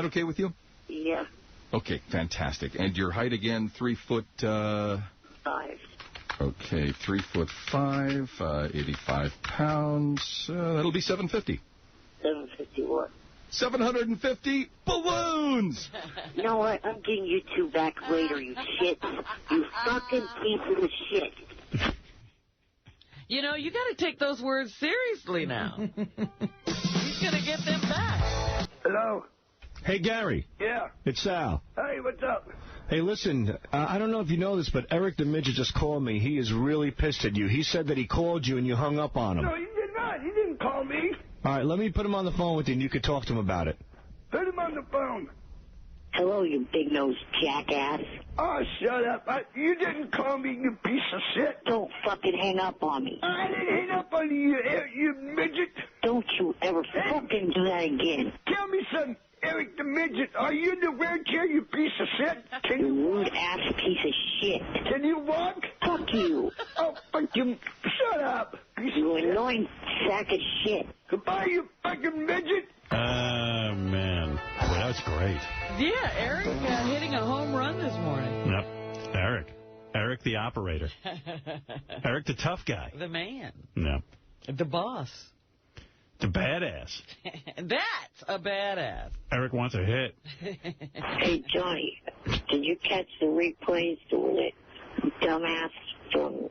that okay with you? Yeah. Okay, fantastic. And your height again, 3'5". Okay, 3'5", 85 pounds. That'll be 750. 750 what? 750 balloons! You know what? I'm getting you two back later, you shit. You fucking pieces of shit. You know, you got to take those words seriously now. He's going to get them back. Hello? Hey, Gary. Yeah? It's Sal. Hey, what's up? Hey, listen, I don't know if you know this, but Eric the Midget just called me. He is really pissed at you. He said that he called you and you hung up on him. No, he did not. He didn't call me. All right, let me put him on the phone with you and you could talk to him about it. Put him on the phone. Hello, you big-nosed jackass. Oh, shut up. You didn't call me, you piece of shit. Don't fucking hang up on me. I didn't hang up on you, you midget. Don't you ever fucking do that again. Tell me something, Eric the Midget. Are you in the wheelchair, you piece of shit? You rude-ass piece of shit. Can you walk? Fuck you. Oh, fuck you. Shut up. You annoying sack of shit. Goodbye, you fucking midget. Man. Boy, that was great. Yeah, Eric hitting a home run this morning. Yep. Eric the operator. Eric the tough guy. The man. No. The boss. The badass. That's a badass. Eric wants a hit. Hey, Johnny, did you catch the replays when that dumbass from,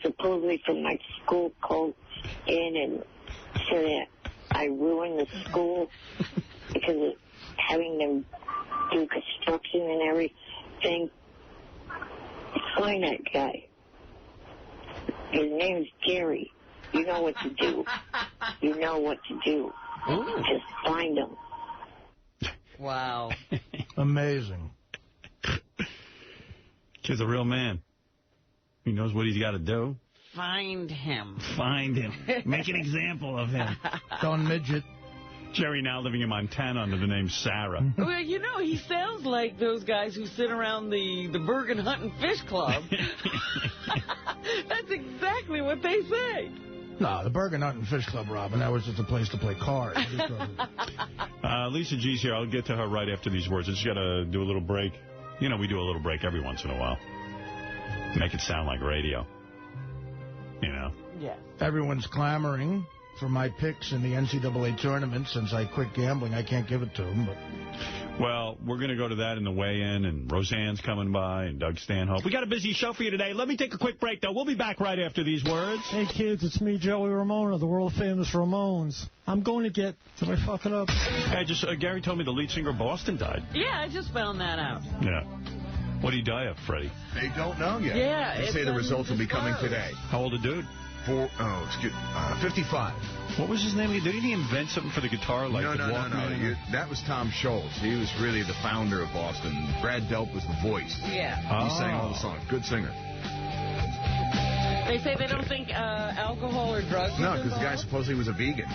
supposedly from my school called in and said that I ruined the school because of having them do construction and everything? Find that guy. His name's Gary. You know what to do. You know what to do. Ooh. Just find him. Wow. Amazing. Kid's a real man. He knows what he's got to do. Find him. Find him. Make an example of him. Don Midget. Jerry now living in Montana under the name Sarah. Well, you know, he sounds like those guys who sit around the Bergen Hunt and Fish Club. That's exactly what they say. No, the Bergen Hunt and Fish Club, Robin, that was just a place to play cards. Lisa G's here. I'll get to her right after these words. I just got to do a little break. You know, we do a little break every once in a while. Make it sound like radio. You know? Yeah. Everyone's clamoring for my picks in the NCAA tournament. Since I quit gambling, I can't give it to them. But... Well, we're going to go to that in the weigh-in, and Roseanne's coming by, and Doug Stanhope. We got a busy show for you today. Let me take a quick break, though. We'll be back right after these words. Hey, kids, it's me, Joey Ramone of the world-famous Ramones. I'm going to get... Did I fuck it up? Hey, Gary told me the lead singer of Boston died. Yeah, I just found that out. Yeah. What did he die of, Freddie? They don't know yet. Yeah. They say the results will be coming today. How old a dude? 55. What was his name? Didn't he invent something for the guitar? Like No. That was Tom Scholz. He was really the founder of Boston. Brad Delp was the voice. Yeah. He sang all the songs. Good singer. They say they don't think alcohol or drugs. No, because the guy supposedly was a vegan.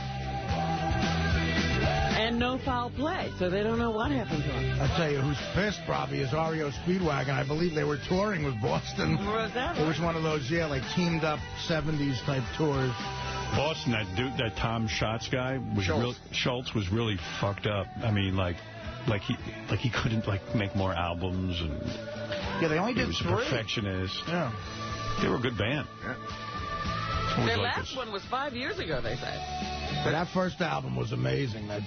And no foul play, so they don't know what happened to him. I'll tell you who's pissed, probably, is REO Speedwagon. I believe they were touring with Boston. Was that It was one of those, like teamed up 70s type tours. Boston, that Tom Scholz guy was Schultz was really fucked up. I mean, like he couldn't make more albums, and yeah, they only did 3. He was a perfectionist. Yeah, they were a good band. Yeah. Their last one was 5 years ago, they said. But that first album was amazing. That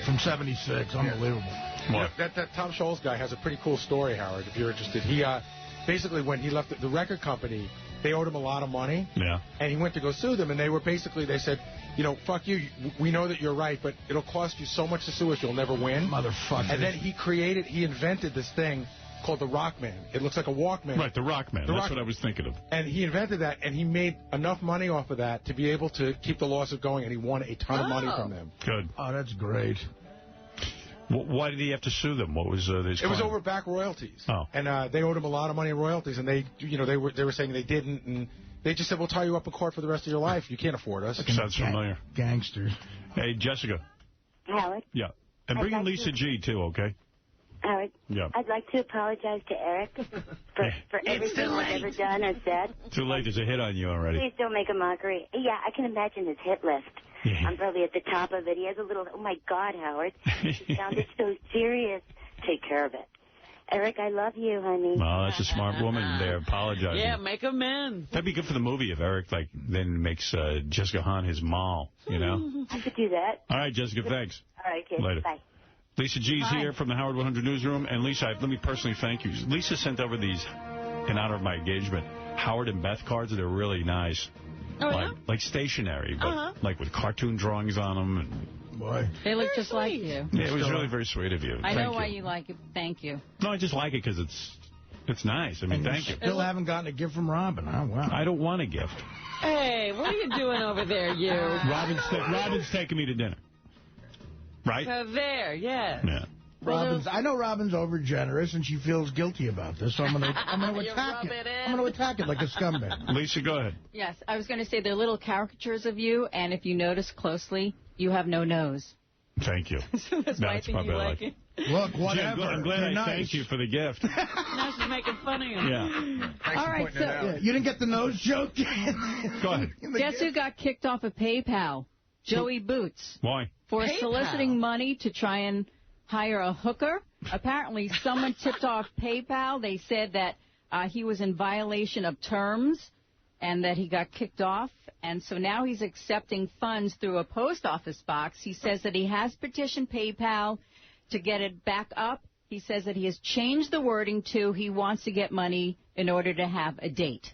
from '76, unbelievable. Yeah, that Tom Scholz guy has a pretty cool story, Howard. If you're interested, he basically when he left the record company, they owed him a lot of money. Yeah. And he went to go sue them, and they said, fuck you. We know that you're right, but it'll cost you so much to sue us, you'll never win. Motherfucker. And then he invented this thing called the Rockman. It looks like a Walkman. Right, the Rockman. That's what I was thinking of. And he invented that, and he made enough money off of that to be able to keep the lawsuit going, and he won a ton of money from them. Good. Oh, that's great. Why did he have to sue them? What was his claim? It was over back royalties. Oh. And they owed him a lot of money in royalties, and they were saying they didn't, and they just said, we'll tie you up in court for the rest of your life. You can't afford us. Sounds familiar. Gangsters. Hey, Jessica. Howard? Yeah. And bring in Lisa G, too, okay? Howard, yeah. I'd like to apologize to Eric for everything I've ever done or said. Too late. There's a hit on you already. Please don't make a mockery. Yeah, I can imagine his hit list. I'm probably at the top of it. He has a little, oh, my God, Howard. He sounded so serious. Take care of it. Eric, I love you, honey. Well, that's a smart woman there apologizing. Yeah, make amends. That'd be good for the movie if Eric, like, then makes Jessica Hahn his mall, you know? I could do that. All right, Jessica, thanks. All right, kid. Later. Bye. Lisa G's here from the Howard 100 Newsroom. And, Lisa, let me personally thank you. Lisa sent over these, in honor of my engagement, Howard and Beth cards. They're really nice. Oh, yeah? Like stationery, but like with cartoon drawings on them. And Boy. They look just like you. Yeah, it was really very sweet of you. I know why you like it. Thank you. No, I just like it because it's nice. I mean, thank you. Still haven't gotten a gift from Robin. Oh, wow. I don't want a gift. Hey, what are you doing over there, you? Robin's taking me to dinner. Right? There, yeah. Yeah. I know Robin's overgenerous, and she feels guilty about this, so I'm going to attack it. I'm going to attack it like a scumbag. Lisa, go ahead. Yes, I was going to say they're little caricatures of you, and if you notice closely, you have no nose. Thank you. So that's why I think you like it. Look, whatever. I'm glad I thank you for the gift. Now she's making fun of you. Yeah. All right, so you didn't get the nose joke? Go ahead. Guess who got kicked off of PayPal? Joey Boots. Why? For soliciting money to try and hire a hooker. Apparently, someone tipped off PayPal. They said that he was in violation of terms and that he got kicked off. And so now he's accepting funds through a post office box. He says that he has petitioned PayPal to get it back up. He says that he has changed the wording to he wants to get money in order to have a date.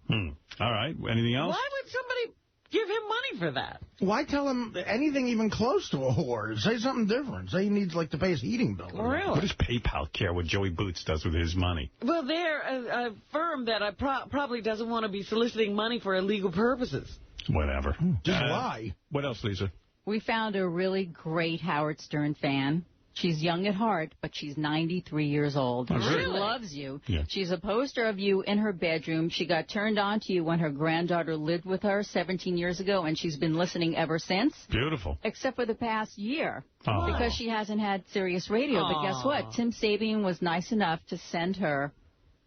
All right. Anything else? Why would somebody give him money for that? Why tell him anything even close to a whore? Say something different. Say he needs, like, to pay his heating bill. Really? What does PayPal care what Joey Boots does with his money? Well, they're a firm that probably doesn't want to be soliciting money for illegal purposes. Whatever. Just lie. What else, Lisa? We found a really great Howard Stern fan. She's young at heart, but she's 93 years old. Oh, really? She loves you. Yeah. She's a poster of you in her bedroom. She got turned on to you when her granddaughter lived with her 17 years ago, and she's been listening ever since. Beautiful. Except for the past year, Oh. because she hasn't had Sirius Radio. But guess what? Tim Sabian was nice enough to send her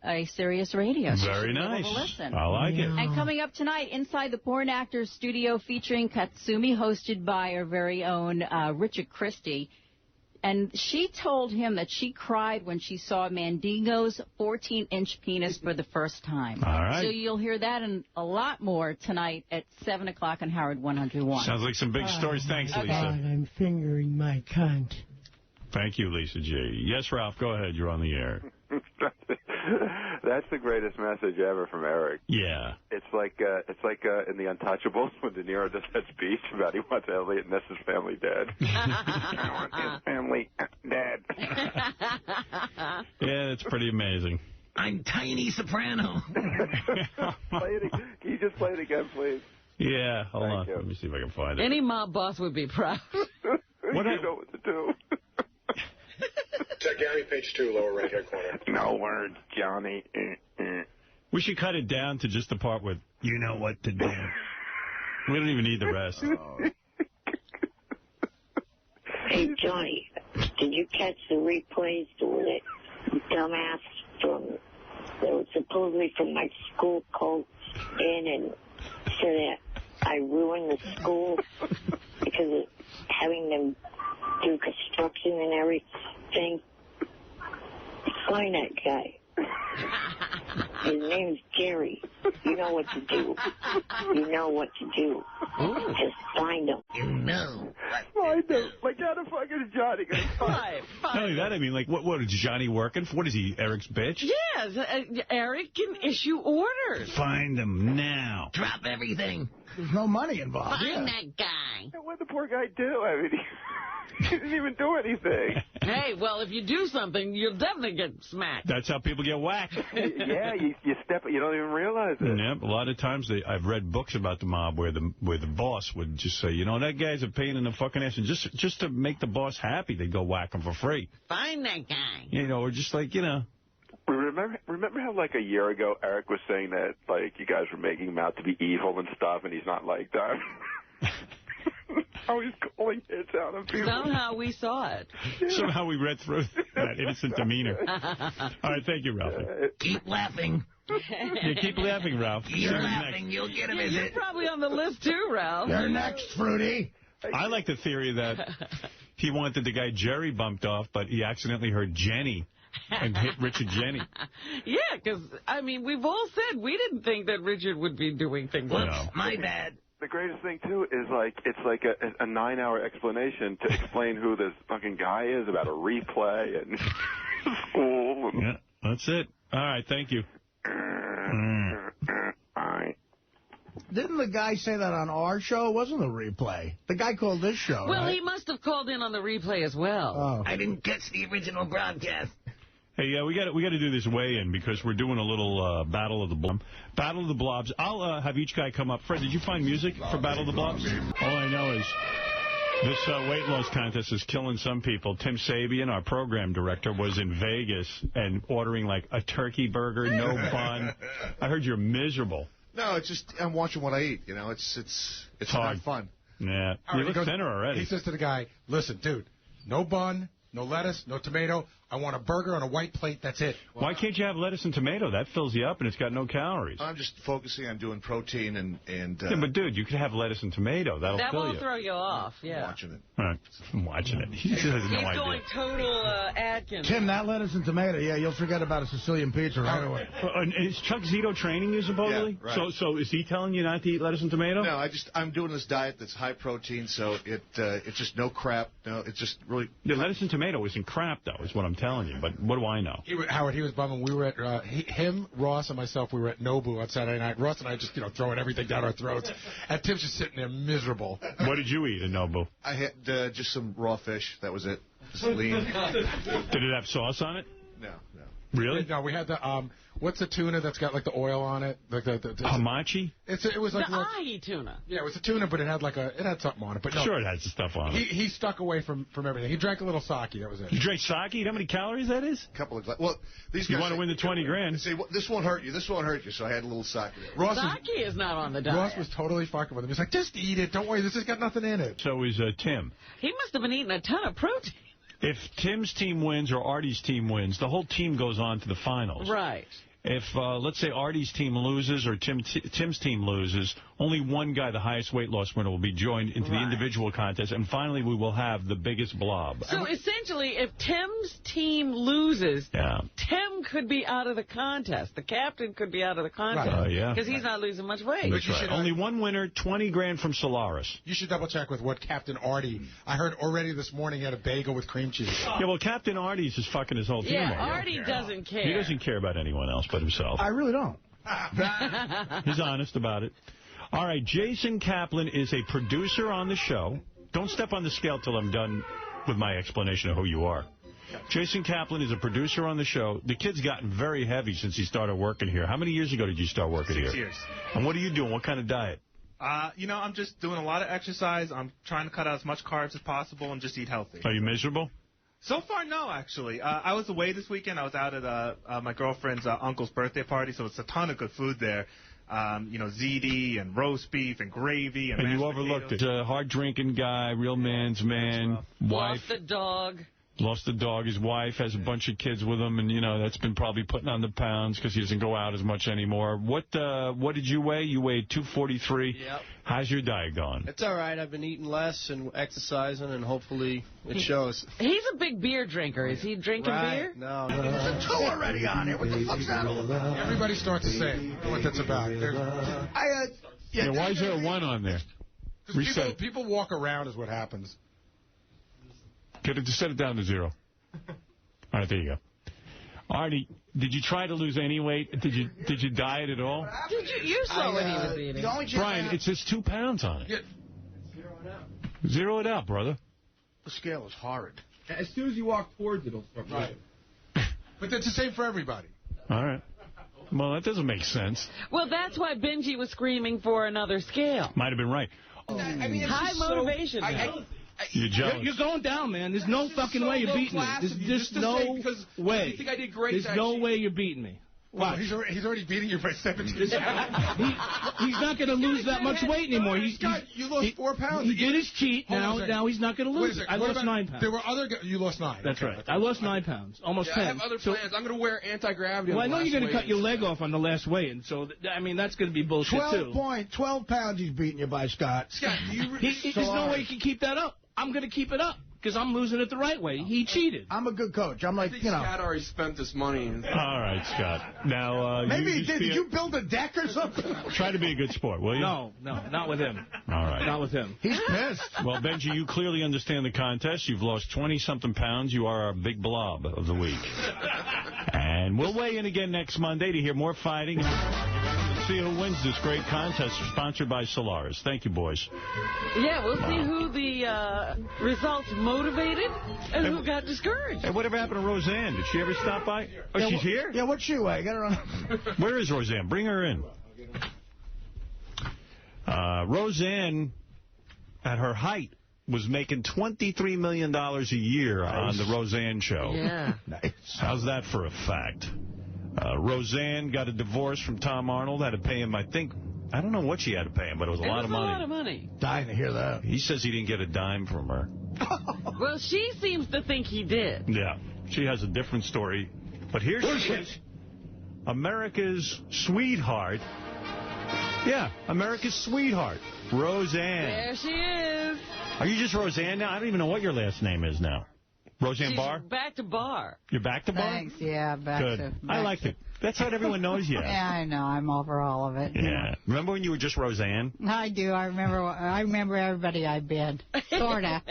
a Sirius Radio. So Very she'll be able nice. to listen. I like it. And coming up tonight, Inside the Porn Actors Studio, featuring Katsumi, hosted by our very own Richard Christie. And she told him that she cried when she saw Mandingo's 14-inch penis for the first time. All right. So you'll hear that and a lot more tonight at 7 o'clock on Howard 101. Sounds like some big stories. Thanks, Lisa. I'm fingering my cunt. Thank you, Lisa G. Yes, Ralph, go ahead. You're on the air. That's the greatest message ever from Eric. Yeah. It's like in The Untouchables when De Niro does that speech about he wants Elliot and Ness's family dead. I want his family dead. Yeah, that's pretty amazing. I'm Tiny Soprano. Can you just play it again, please? Yeah, hold on. Let me see if I can find it. Any mob boss would be proud. You know what to do. Check Gary, page 2, lower right-hand corner. No words, Johnny. We should cut it down to just the part with, you know what to do. We don't even need the rest. Hey, Johnny, did you catch the replays when that dumbass that was supposedly from my school called in and said that I ruined the school because of having them do construction and everything? Find that guy. His name's Gary. You know what to do. You know what to do. Just find him. You know. Find him. Like, how the fuck is Johnny going to find him? Not only that, I mean, like, what is Johnny working for? What is he, Eric's bitch? Yes, Eric can issue orders. Find him now. Drop everything. There's no money involved. Find that guy. What did the poor guy do? I mean, he didn't even do anything. Hey, well, if you do something, you'll definitely get smacked. That's how people get whacked. Yeah, you step, you don't even realize it. Yep, a lot of times I've read books about the mob where the boss would just say, you know, that guy's a pain in the fucking ass, and just to make the boss happy, they go whack him for free. Find that guy. You know, or just like, you know. Remember how, like, a year ago, Eric was saying that, like, you guys were making him out to be evil and stuff, and he's not like that? How he's calling hits out of people. Somehow we saw it. Somehow we read through that innocent demeanor. All right, thank you, Ralphie. Keep laughing. Yeah, keep laughing, Ralph. You're laughing. You'll get a visit. You're probably on the list, too, Ralph. You're next, Fruity. I like the theory that he wanted the guy Jerry bumped off, but he accidentally heard Jenny and hit Richard Jenny. Yeah, because, I mean, we've all said we didn't think that Richard would be doing things like that. My bad. The greatest thing, too, is, like, it's like a 9-hour explanation to explain who this fucking guy is about a replay and school. And... Yeah, that's it. All right, thank you. All right. Didn't the guy say that on our show? It wasn't a replay. The guy called this show, Well, right? he must have called in on the replay as well. Oh. I didn't catch the original broadcast. Hey, yeah, we got to do this weigh-in because we're doing a little Battle of the Blobs. Battle of the Blobs. I'll have each guy come up. Fred, did you find music for Battle of the Blobs? All I know is this weight loss contest is killing some people. Tim Sabian, our program director, was in Vegas and ordering like a turkey burger, no bun. I heard you're miserable. No, it's just I'm watching what I eat. You know, it's hard. not fun. Yeah, you look thinner already. He says to the guy, listen, dude, no bun, no lettuce, no tomato. I want a burger on a white plate. That's it. Why can't you have lettuce and tomato? That fills you up, and it's got no calories. I'm just focusing on doing protein and yeah, but, dude, you could have lettuce and tomato. That'll that fill won't you. throw you off, yeah. I'm watching it. All right. I'm watching it. He just has no idea. He's going total Atkins. Tim, that lettuce and tomato, yeah, you'll forget about a Sicilian pizza right away. And is Chuck Zito training you, supposedly? Yeah, right. So is he telling you not to eat lettuce and tomato? No, I'm doing this diet that's high protein, so it's just no crap. No, it's just really... The lettuce and tomato isn't crap, though, is what I'm telling you. But what do I know? Howard, he was bumming. We were at, him, Ross, and myself, we were at Nobu on Saturday night. Ross and I just, throwing everything down our throats. And Tim's just sitting there miserable. What did you eat at Nobu? I had just some raw fish. That was it. Just lean. Did it have sauce on it? No. Really? No, we had the, what's the tuna that's got, like, the oil on it? Like the hamachi? It was like... The ahi tuna. Yeah, it was a tuna, but it had something on it. But no, sure it had some stuff on it. He stuck away from everything. He drank a little sake, that was it. You drank sake? You know how many calories that is? A couple of... Well, these guys... You want to win the 20 grand. Say, well, this won't hurt you. This won't hurt you. So I had a little sake. Sake is not on the diet. Ross was totally fucking with him. He's like, just eat it. Don't worry. This has got nothing in it. So is Tim. He must have been eating a ton of protein. If Tim's team wins or Artie's team wins, the whole team goes on to the finals. Right. If, let's say, Artie's team loses or Tim's team loses, only one guy, the highest weight loss winner, will be joined into the individual contest. And finally, we will have the biggest blob. So essentially, if Tim's team loses, Tim could be out of the contest. The captain could be out of the contest. Because he's not losing much weight. That's right. Only one winner, 20 grand from Solaris. You should double check with what Captain Artie. I heard already this morning he had a bagel with cream cheese. Yeah, well, Captain Artie's is fucking his whole team. Yeah, Artie doesn't care. He doesn't care about anyone else but himself. I really don't. He's honest about it. All right, Jason Kaplan is a producer on the show. Don't step on the scale till I'm done with my explanation of who you are. Jason Kaplan is a producer on the show. The kid's gotten very heavy since he started working here. How many years ago did you start working here? 6 years. And what are you doing? What kind of diet? I'm just doing a lot of exercise. I'm trying to cut out as much carbs as possible and just eat healthy. Are you miserable? So far, no, actually. I was away this weekend. I was out at my girlfriend's uncle's birthday party, so it's a ton of good food there. ZD and roast beef and gravy. And you overlooked it. A hard-drinking guy, real man's man, wife. Lost the dog. Lost the dog. His wife has a bunch of kids with him, and, that's been probably putting on the pounds because he doesn't go out as much anymore. What did you weigh? You weighed 243. Yep. How's your diet going? It's all right. I've been eating less and exercising, and hopefully it shows. He's a big beer drinker. Is he drinking beer? No. There's a two already on here. What the fuck's that all about? Everybody starts to say what that's about. Why is there a one on there? Because people walk around is what happens. Just set it down to 0. All right, there you go. Artie, did you try to lose any weight? Did you diet at all? You saw what he was eating. Brian, it says 2 pounds on it. Yeah. Zero it out, brother. The scale is horrid. As soon as you walk towards it, it'll start moving. But that's the same for everybody. All right. Well, that doesn't make sense. Well, that's why Benji was screaming for another scale. Might have been right. I mean, high motivation. You're jealous. You're going down, man. There's no fucking way you're beating me. There's no way. I think I did great. There's no way you're beating me. Well, he's already beating you by 17 pounds. He's not going to lose that much weight anymore. Scott, you lost 4 pounds. He did his cheat. Now he's not going to lose it. I lost 9 pounds. There were other guys. You lost 9. That's right. I lost 9 pounds, almost 10. I have other plans. I'm going to wear anti-gravity. Well, I know you're going to cut your leg off on the last weigh-in, so I mean that's going to be bullshit too. 12 pounds he's beating you by, Scott. Scott, there's no way he can keep that up. I'm going to keep it up. Because I'm losing it the right way. He cheated. I'm a good coach. I'm like, Scott already spent this money. All right, Scott. Now, maybe he did. Did you build a deck or something? Try to be a good sport, will you? No, not with him. All right. Not with him. He's pissed. Well, Benji, you clearly understand the contest. You've lost 20-something pounds. You are our big blob of the week. And we'll weigh in again next Monday to hear more fighting. Let's see who wins this great contest sponsored by Solaris. Thank you, boys. Yeah, we'll see who the results motivated and who got discouraged. Hey, whatever happened to Roseanne? Did she ever stop by? Oh, yeah, she's here? Yeah, what's she weigh? Get her on. Where is Roseanne? Bring her in. Roseanne, at her height, was making $23 million a year on the Roseanne Show. Yeah. Nice. How's that for a fact? Roseanne got a divorce from Tom Arnold, had to pay him, I don't know what she had to pay him, but it was a lot of money. It was a lot of money. Dying to hear that. He says he didn't get a dime from her. Well, she seems to think he did. Yeah, she has a different story. But here she is, America's sweetheart. Yeah, America's sweetheart, Roseanne. There she is. Are you just Roseanne now? I don't even know what your last name is now. Roseanne She's Barr? back to Barr. You're back to Barr? Thanks, yeah, back Good. to... I liked it. That's how everyone knows you. Yeah, I know. I'm over all of it. Yeah. Remember when you were just Roseanne? I do. I remember everybody I've been. Sort of.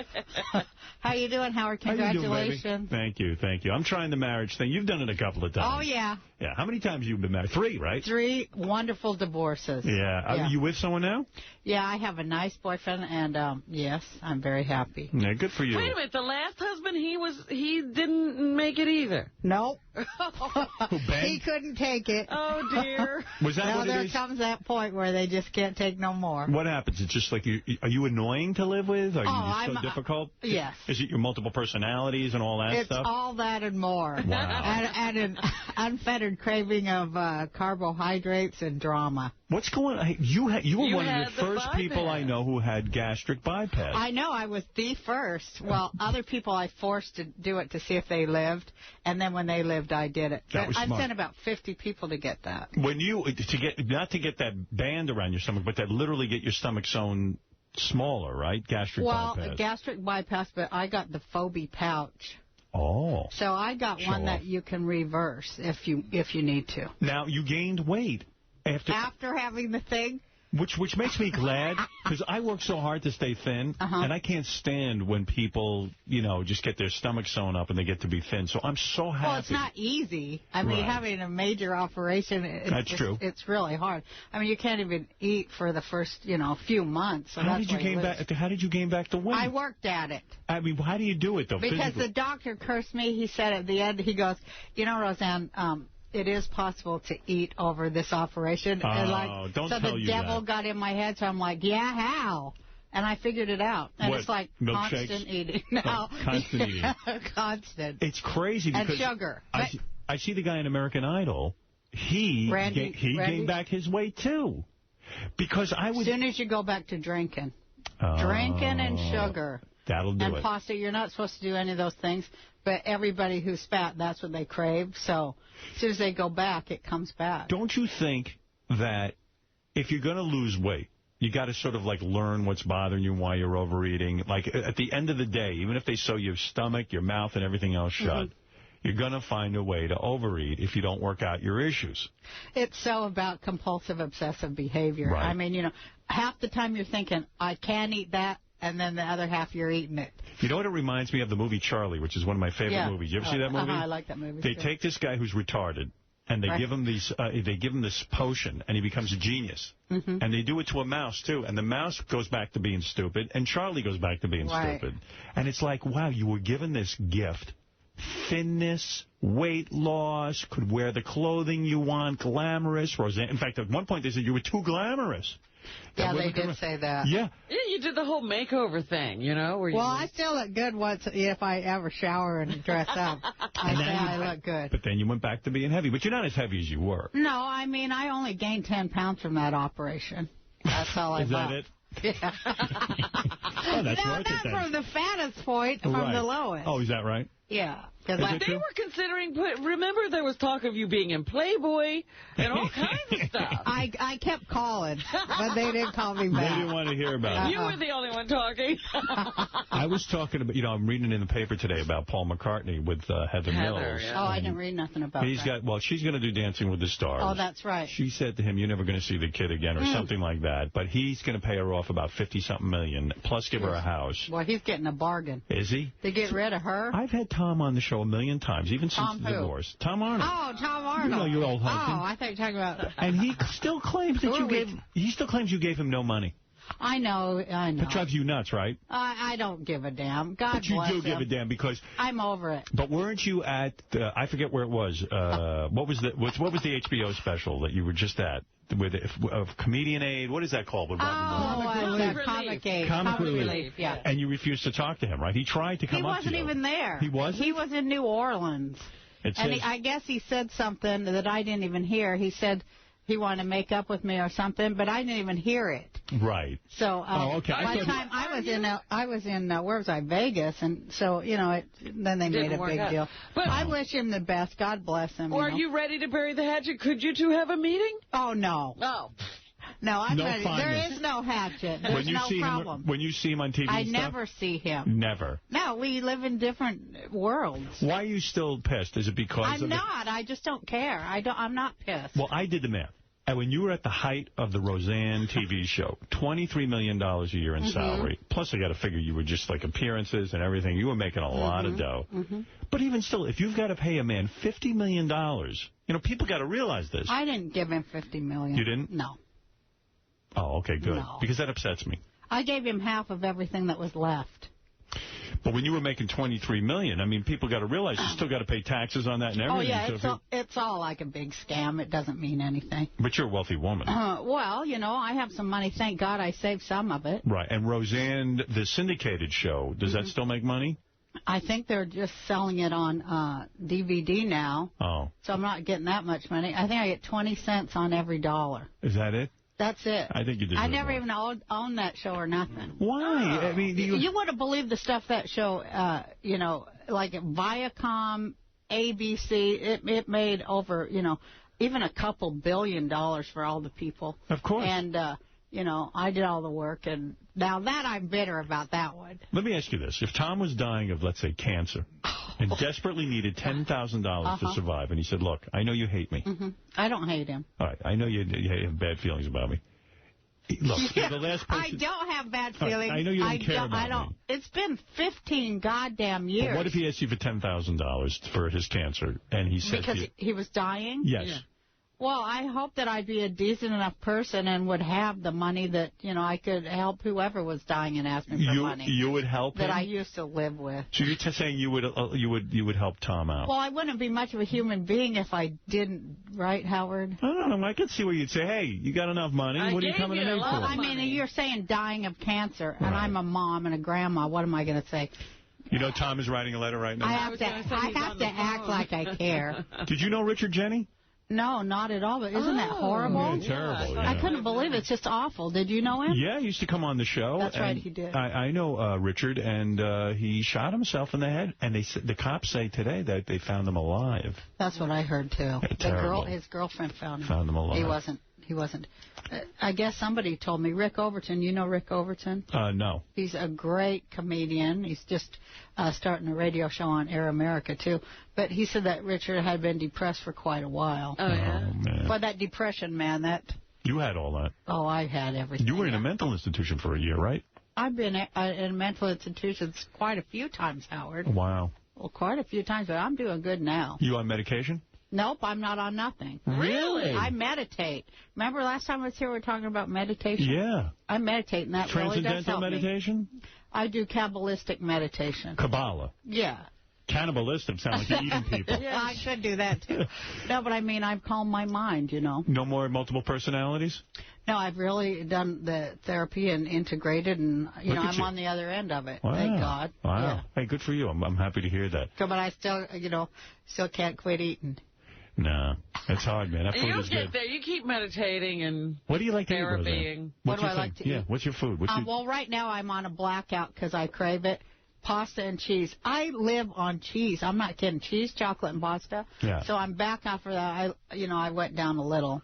How you doing, Howard? Congratulations. How you doing, baby? Thank you. I'm trying the marriage thing. You've done it a couple of times. Oh, yeah. Yeah. How many times have you been married? 3, right? 3 wonderful divorces. Yeah. Are you with someone now? Yeah, I have a nice boyfriend, and yes, I'm very happy. Yeah, good for you. Wait a minute. The last husband, he didn't make it either. Nope. Who, Ben? He couldn't take it. Oh, dear. Was that now what there it is? comes that point where they just can't take no more. What happens? It's just like, are you annoying to live with? Are you so difficult? Yes. Is it your multiple personalities and all that stuff? It's all that and more. Wow. And an unfettered craving of carbohydrates and drama. What's going on? You were one of the first people I know who had gastric bypass. I know. I was the first. Well, other people I forced to do it to see if they lived, and then when they lived, I did it. That was I've smart. sent about 50 people to get that. When you not to get that band around your stomach, but that literally get your stomach sewn smaller, right? Gastric bypass. Well, gastric bypass, but I got the Phobie pouch. Oh. So I got one that you can reverse if you need to. Now you gained weight after having the thing. Which makes me glad, because I work so hard to stay thin, and I can't stand when people, just get their stomach sewn up and they get to be thin. So I'm so happy. Well, it's not easy. I mean, having a major operation, That's true. It's really hard. I mean, you can't even eat for the first, few months. So How did you gain back the weight? I worked at it. I mean, how do you do it, though? Because physically? the doctor cursed me. He said at the end, he goes, Roseanne, it is possible to eat over this operation. Don't so tell the you devil that. got in my head, so I'm like, yeah, how? And I figured it out. And What, it's like milkshakes? constant eating. No. Constant eating. Constant. It's crazy because and sugar. I see the guy in American Idol. He gained back his weight, too. Because I would... As soon as you go back to drinking. Drinking and sugar. That'll do it. And pasta, you're not supposed to do any of those things. But everybody who's fat, that's what they crave. So as soon as they go back, it comes back. Don't you think that if you're going to lose weight, you got to sort of like learn what's bothering you, why you're overeating? Like at the end of the day, even if they sew your stomach, your mouth, and everything else shut, you're going to find a way to overeat if you don't work out your issues. It's so about compulsive, obsessive behavior. Right. I mean, half the time you're thinking, I can't eat that, and then the other half you're eating it. You know what it reminds me of? The movie Charlie, which is one of my favorite movies. You ever see that movie? I like that movie. They take this guy who's retarded, and they give him these. They give him this potion, and he becomes a genius. And they do it to a mouse too, and the mouse goes back to being stupid, and Charlie goes back to being stupid. And it's like, wow, you were given this gift. Thinness, weight loss, could wear the clothing you want, glamorous. Roseanne. In fact, at one point they said you were too glamorous. Yeah, they did say that. Yeah. Yeah, you you did the whole makeover thing, you know? Where Well, I still look good once if I ever shower and dress up. I say I look good. But then you went back to being heavy. But you're not as heavy as you were. No, I mean, I only gained 10 pounds from that operation. That's all I Is bought. that it? Yeah. Oh, that's no, worth it not then. from the fattest point, from Right. the lowest. Oh, is that right? Yeah. They were considering, remember there was talk of you being in Playboy and all kinds of stuff. I kept calling, but they didn't call me back. They didn't want to hear about it. You were the only one talking. I was talking about, I'm reading in the paper today about Paul McCartney with Heather Mills. Yeah. Oh, I didn't read nothing about that. She's going to do Dancing with the Stars. Oh, that's right. She said to him, you're never going to see the kid again, or something like that. But he's going to pay her off about 50-something million, plus give her a house. Well, he's getting a bargain. Is he? To get rid of her? I've had Tom on the show a million times, even Tom since the who? divorce. Tom Arnold. Oh, Tom Arnold. You know your old husband. Oh, I thought you were talking about... And he still claims that he still claims you gave him no money. I know. That drives you nuts, right? I don't give a damn. God but you bless do him. give a damn because... I'm over it. But weren't you at, I forget where it was, what was the HBO special that you were just at? With Comedian Aid, what is that called? With Comic Aid. Comic Relief, yeah. And you refused to talk to him, right? He tried to come up to you. He wasn't even there. He wasn't? He was in New Orleans. I guess he said something that I didn't even hear. He said he wanted to make up with me or something, but I didn't even hear it. Right. So okay. by the time I was in where was I? Vegas, and so then they made a big deal. But I wish him the best. God bless him. Are you ready to bury the hatchet? Could you two have a meeting? Oh no. No. No, I'm no ready. There is no hatchet. There's no problem. When you see him on TV I never see him. Never. No, we live in different worlds. Why are you still pissed? Is it because I'm not. I just don't care. I'm not pissed. Well, I did the math. And when you were at the height of the Roseanne TV show, $23 million a year in salary, plus I got to figure you were just like appearances and everything. You were making a lot of dough. But even still, if you've got to pay a man $50 million, people got to realize this. I didn't give him $50 million. You didn't? No. Oh, okay, good. No. Because that upsets me. I gave him half of everything that was left. But when you were making $23 million, I mean, people got to realize you still got to pay taxes on that and everything. Oh, yeah, it's all like a big scam. It doesn't mean anything. But you're a wealthy woman. Well, I have some money. Thank God I saved some of it. Right. And Roseanne, the syndicated show, does that still make money? I think they're just selling it on DVD now. Oh. So I'm not getting that much money. I think I get 20 cents on every dollar. Is that it? That's it. I think you did. I never even owned that show or nothing. Why? I mean, you wouldn't believe the stuff that show, like Viacom, ABC, it made over, even a couple $1 billion for all the people. Of course. And, I did all the work. And now that I'm bitter about that one. Let me ask you this. If Tom was dying of, let's say, cancer and desperately needed $10,000 to survive, and he said, look, I know you hate me. I don't hate him. All right. I know you have bad feelings about me. Look, you're the last person. I don't have bad feelings. I know you don't care about me. It's been 15 goddamn years. But what if he asked you for $10,000 for his cancer, and he said because he was dying? Yes. Yeah. Well, I hope that I'd be a decent enough person and would have the money that, I could help whoever was dying and asking for money. You would help him? That I used to live with. So you're saying you would help Tom out? Well, I wouldn't be much of a human being if I didn't, right, Howard? I don't know. I could see where you'd say, hey, you got enough money. What are you coming in for? I mean, you're saying dying of cancer, and I'm a mom and a grandma. What am I going to say? Tom is writing a letter right now. I have to act like I care. Did you know Richard Jeni? No, not at all. But isn't that horrible? Yeah, terrible. Yeah. I couldn't believe it. It's just awful. Did you know him? Yeah, he used to come on the show. That's right, he did. I know Richard, and he shot himself in the head. And the cops say today that they found him alive. That's what I heard, too. Terrible. His girlfriend found him. Found him alive. He wasn't. I guess somebody told me, Rick Overton. You know Rick Overton? No. He's a great comedian. He's just starting a radio show on Air America, too. But he said that Richard had been depressed for quite a while. Oh, yeah? Oh, man. But that depression, man, You had all that. Oh, I had everything. You were in a mental institution for a year, right? I've been in mental institutions quite a few times, Howard. Wow. Well, quite a few times, but I'm doing good now. You on medication? Nope, I'm not on nothing. Really? I meditate. Remember last time I was here, we were talking about meditation? Yeah. I meditate, and that really does help meditation? me. I do Kabbalistic meditation. Kabbalah? Yeah. Cannibalistic. Sound like you're eating people. Yeah, I could do that, too. No, but I mean, I've calmed my mind, you know. No more multiple personalities? No, I've really done the therapy and integrated, and, you know, I'm on the other end of it. Wow. Thank God. Wow. Yeah. Hey, good for you. I'm happy to hear that. But I still, you know, can't quit eating. No, it's hard, man. That food You'll is get good. there. You keep meditating and What do you like to eat, therapying. What do I like to eat? Yeah, what's your food? Well, right now I'm on a blackout because I crave it. Pasta and cheese. I live on cheese. I'm not kidding. Cheese, chocolate, and pasta. Yeah. So I'm back off of that. I went down a little.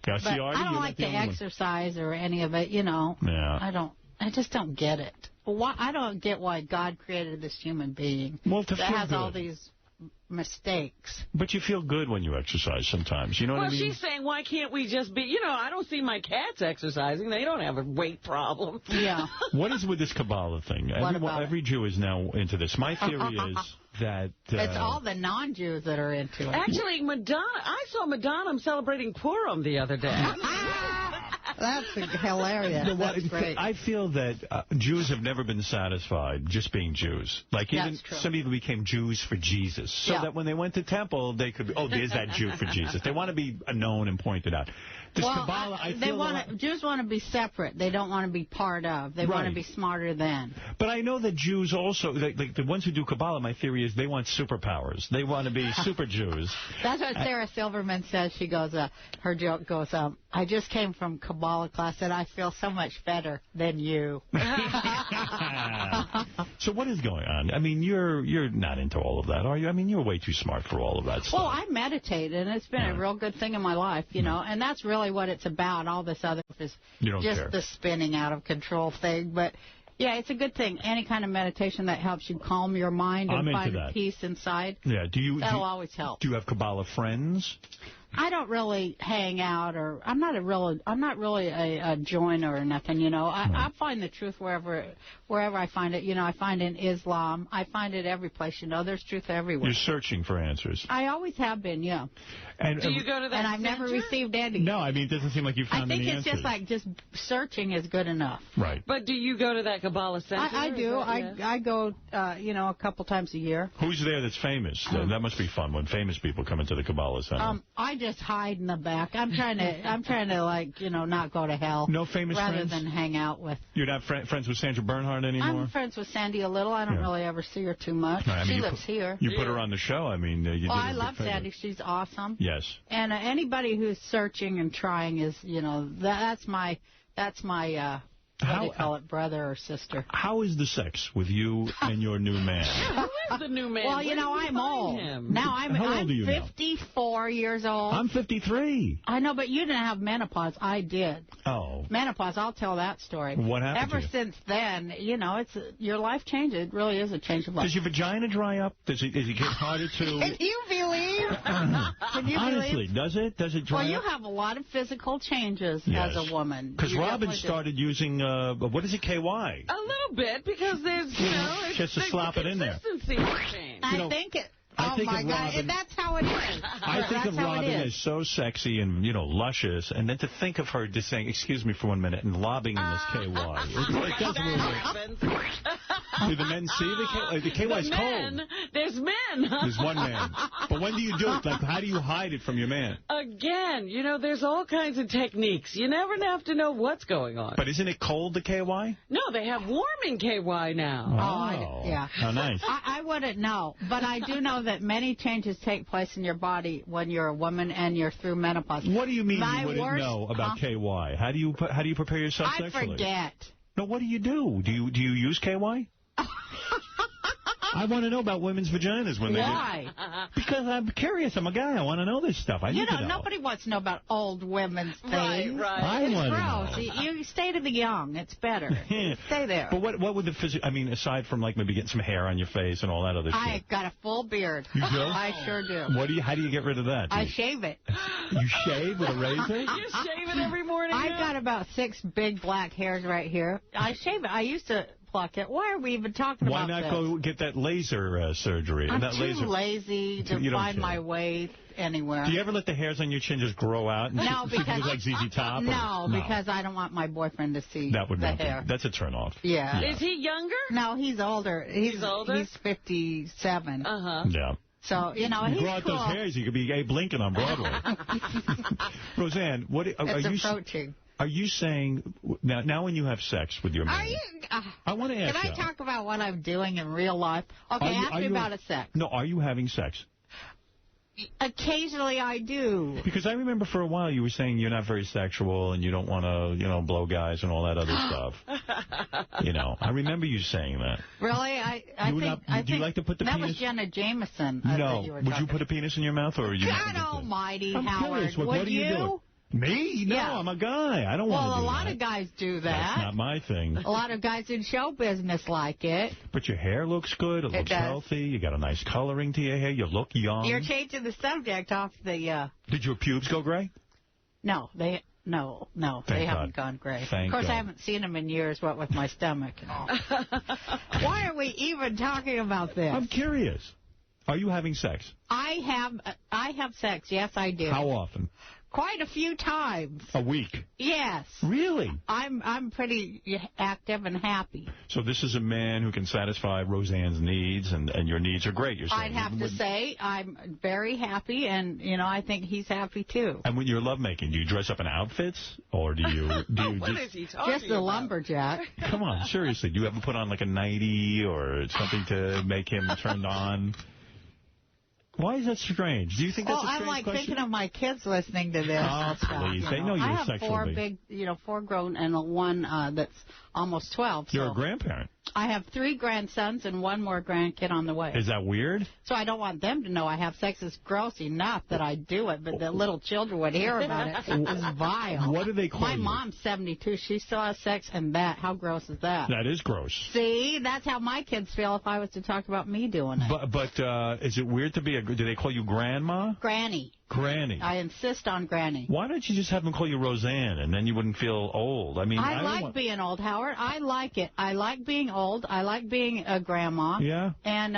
Yeah, but see, Artie, I don't like to exercise or any of it, you know. Yeah. I just don't get it. Why? I don't get why God created this human being that has all these mistakes. But you feel good when you exercise sometimes. You know what I mean? Well, she's saying, why can't we just be, you know, I don't see my cats exercising. They don't have a weight problem. Yeah. What is with this Kabbalah thing? Every Jew is now into this. My theory is that... it's all the non-Jews that are into it. Actually, I saw Madonna celebrating Purim the other day. That's hilarious. You know, That's great. I feel that Jews have never been satisfied just being Jews. Like, even some people became Jews for Jesus. So that when they went to temple, they could be, oh, there's that Jew for Jesus. They want to be known and pointed out. This Kabbalah, Jews want to be separate. They don't want to be part of. They want to be smarter than. But I know that Jews also, like the ones who do Kabbalah, my theory is they want superpowers. They want to be super Jews. That's what Sarah Silverman says. She goes, her joke goes, I just came from Kabbalah class and I feel so much better than you. So what is going on? I mean, you're not into all of that, are you? I mean, you're way too smart for all of that stuff. Well, I meditate, and it's been a real good thing in my life, you know, and that's really what it's about. All this other stuff is just the spinning out of control thing. But, yeah, it's a good thing. Any kind of meditation that helps you calm your mind and find peace inside. Yeah, that'll always help. Do you have Kabbalah friends? I don't really hang out, or I'm not really a joiner or nothing, you know. I find the truth wherever I find it. You know, I find it in Islam. I find it every place, you know. There's truth everywhere. You're searching for answers. I always have been, yeah. And do you go to that And I've never received any. No, I mean, it doesn't seem like you found any answers. I think it's just like searching is good enough. Right. But do you go to that Kabbalah center? I do. I go, you know, a couple times a year. Who's there that's famous? That must be fun when famous people come into the Kabbalah center. I just hide in the back. I'm trying to like, you know, not go to hell. No famous friends? Rather than hang out with. You're not friends with Sandra Bernhard anymore? I'm friends with Sandy a little. I don't really ever see her too much. No, I mean, she lives here. You put her on the show. I mean, you did I love Sandy. She's awesome. Yes. And anybody who's searching and trying is, you know, that's my what do you call it, brother or sister? How is the sex with you and your new man? Who is the new man? Well, you know, I'm old. Now I'm 54 years old. I'm 53. I know, but you didn't have menopause. I did. Oh. Menopause, I'll tell that story. What happened Ever since then, you know, your life changes. It really is a change of life. Does your vagina dry up? Does it get harder to... Can you believe? Honestly, does it? Does it dry up? Well, you have a lot of physical changes as a woman. Because Robin started using... what is it, KY? A little bit, because there's, you know, just to slap it in there. I think it. Oh, my God. And that's how it is. I think of Robin as so sexy and, you know, luscious, and then to think of her just saying, excuse me for 1 minute, and lobbing in this KY. It does a little bit. Do the men see the KY is cold. There's men. There's one man. But when do you do it? Like, how do you hide it from your man? Again, you know, there's all kinds of techniques. You never have to know what's going on. But isn't it cold, the KY? No, they have warming KY now. Oh, yeah. How nice. I wouldn't know, but I do know that many changes take place in your body when you're a woman and you're through menopause. What do you mean you wouldn't know about KY? How do you prepare yourself sexually? I forget. No, what do you do? Do you use KY? I want to know about women's vaginas when they do. Why? Because I'm curious. I'm a guy. I want to know this stuff. I need to know. Nobody wants to know about old women's things. Right. It's gross. You stay to the young. It's better. Stay there. But what would the physical... I mean, aside from like maybe getting some hair on your face and all that other shit. I got a full beard. You do? I sure do. How do you get rid of that? I shave it. You shave with a razor? You shave it every morning? I got about 6 big black hairs right here. I shave it. I used to pluck it. Why are we even talking about this? Why not go get that laser surgery? I'm that too lazy to find my way anywhere. Do you ever let the hairs on your chin just grow out? No, because you look like ZZ Top? No, because I don't want my boyfriend to see that would the not hair. That's a turnoff. Yeah. Is he younger? No, he's older. He's older? He's 57. Yeah. So, he's grow out cool. those hairs, you could be Abe Lincoln on Broadway. Roseanne, what are you approaching. Are you saying now when you have sex with your man? Are you? I want to ask you. Can I talk about what I'm doing in real life? Okay, ask me about a sex. No, are you having sex? Occasionally I do. Because I remember for a while you were saying you're not very sexual and you don't want to, blow guys and all that other stuff. I remember you saying that. Really? Do you like to put the penis? That was Jenna Jameson. No. Would you put a penis in your mouth or are you? God almighty, I'm Howard. Curious. What are you doing? Me? No, yeah. I'm a guy. I don't want to do that. Well, a lot of guys do that. That's not my thing. A lot of guys in show business like it. But your hair looks good. It looks healthy. You got a nice coloring to your hair. You look young. You're changing the subject off the... Did your pubes go gray? No, they haven't gone gray. Of course, I haven't seen them in years, what with my stomach and all. Why are we even talking about this? I'm curious. Are you having sex? I have sex. Yes, I do. How often? Quite a few times. A week? Yes. Really? I'm pretty active and happy. So this is a man who can satisfy Roseanne's needs, and your needs are great, you're saying. I'd have to say I'm very happy, and, I think he's happy, too. And when you're lovemaking, do you dress up in outfits, or do you what is he talking just a lumberjack. Come on, seriously. Do you ever put on, like, a nightie or something to make him turned on? Why is that strange? Do you think that's a strange I'm question? thinking of my kids listening to this. Oh, please. They know you're sexual. I have 4 grown and one that's almost 12. You're a grandparent. I have 3 grandsons and 1 more grandkid on the way. Is that weird? So I don't want them to know I have sex. It's gross enough that I do it, but the little children would hear about it. It's vile. What do they call you? My mom's 72. She still has sex, and how gross is that? That is gross. See, that's how my kids feel if I was to talk about me doing it. But is it weird to be do they call you grandma? Granny. Granny. I insist on Granny. Why don't you just have them call you Roseanne, and then you wouldn't feel old? I mean, I like being old, Howard. I like it. I like being old. I like being a grandma. Yeah. And,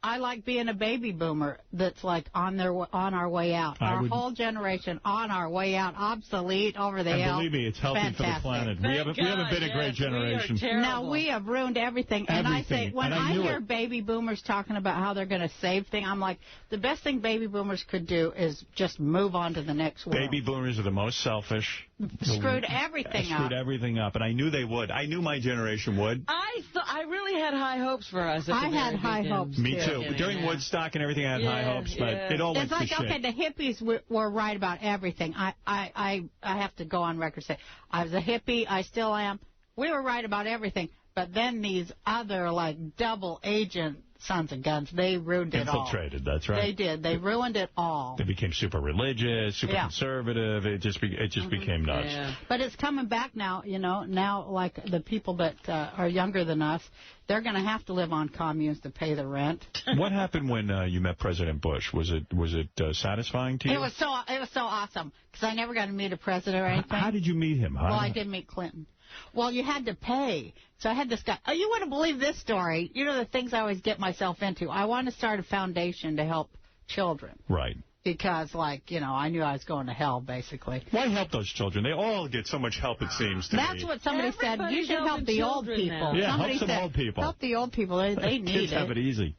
I like being a baby boomer that's, like, on our way out. Our whole generation on our way out, obsolete, over the hill. And believe me, it's healthy for the planet. We haven't been a great generation. No, we have ruined everything. And I say, when I hear baby boomers talking about how they're going to save things, I'm like, the best thing baby boomers could do is just move on to the next world. Baby boomers are the most selfish. Screwed everything up. And I knew they would. I knew my generation would. I really had high hopes for us. I had high hopes, Me too. During Woodstock and everything, I had high hopes, but it all went to shit. It's like, okay, the hippies were right about everything. I have to go on record and say, I was a hippie, I still am. We were right about everything. But then these other, like, double agent sons of guns, they ruined it all. Infiltrated, that's right. They did. They ruined it all. They became super religious, super conservative. It just became nuts. Yeah. But it's coming back now, now, like, the people that are younger than us, they're going to have to live on communes to pay the rent. What happened when you met President Bush? Was it satisfying to you? It was so awesome, because I never got to meet a president or anything. How did you meet him? I did meet Clinton. Well, you had to pay. So I had this guy. Oh, you wouldn't believe this story. The things I always get myself into. I want to start a foundation to help children. Right. Because, I knew I was going to hell, basically. Why help those children? They all get so much help, it seems to me. That's what somebody said. You should help the old people. Yeah, somebody help some old people. Help the old people. They need Kids have it easy.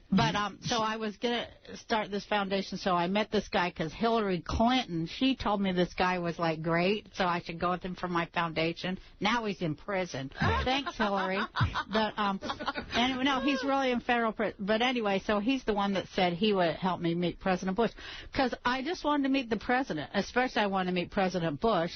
But, so I was going to start this foundation, so I met this guy because Hillary Clinton, she told me this guy was, great, so I should go with him for my foundation. Now he's in prison. Thanks, Hillary. But, anyway, no, he's really in federal prison. But anyway, so he's the one that said he would help me meet President Bush. Because I just wanted to meet the president, especially I wanted to meet President Bush.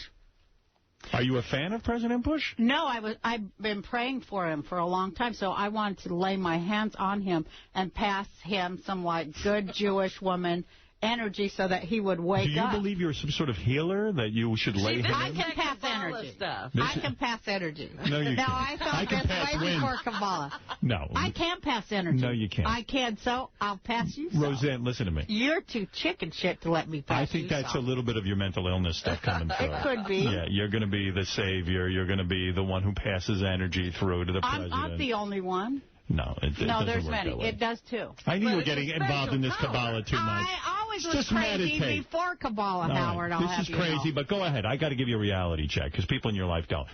Are you a fan of President Bush? No, I've been praying for him for a long time, so I wanted to lay my hands on him and pass him some, good Jewish woman energy so that he would wake up. Do you believe you're some sort of healer, that you should lay him I in? can pass energy. I can pass energy. No, you now, can't. I thought this way before Kabbalah. No. I can pass energy. No, you can't. I can, so I'll pass you some. Roseanne, listen to me. You're too chicken shit to let me pass you I think that's a little bit of your mental illness stuff coming through. It could be. Yeah, you're going to be the savior. You're going to be the one who passes energy through to the president. I'm the only one. No, it doesn't No, there's work many. that way. It does, too. I knew you were getting involved in this Kabbalah too much. I always was Just crazy meditate. before Kabbalah, All Howard. right. This is crazy, but go ahead. I got to give you a reality check, because people in your life don't.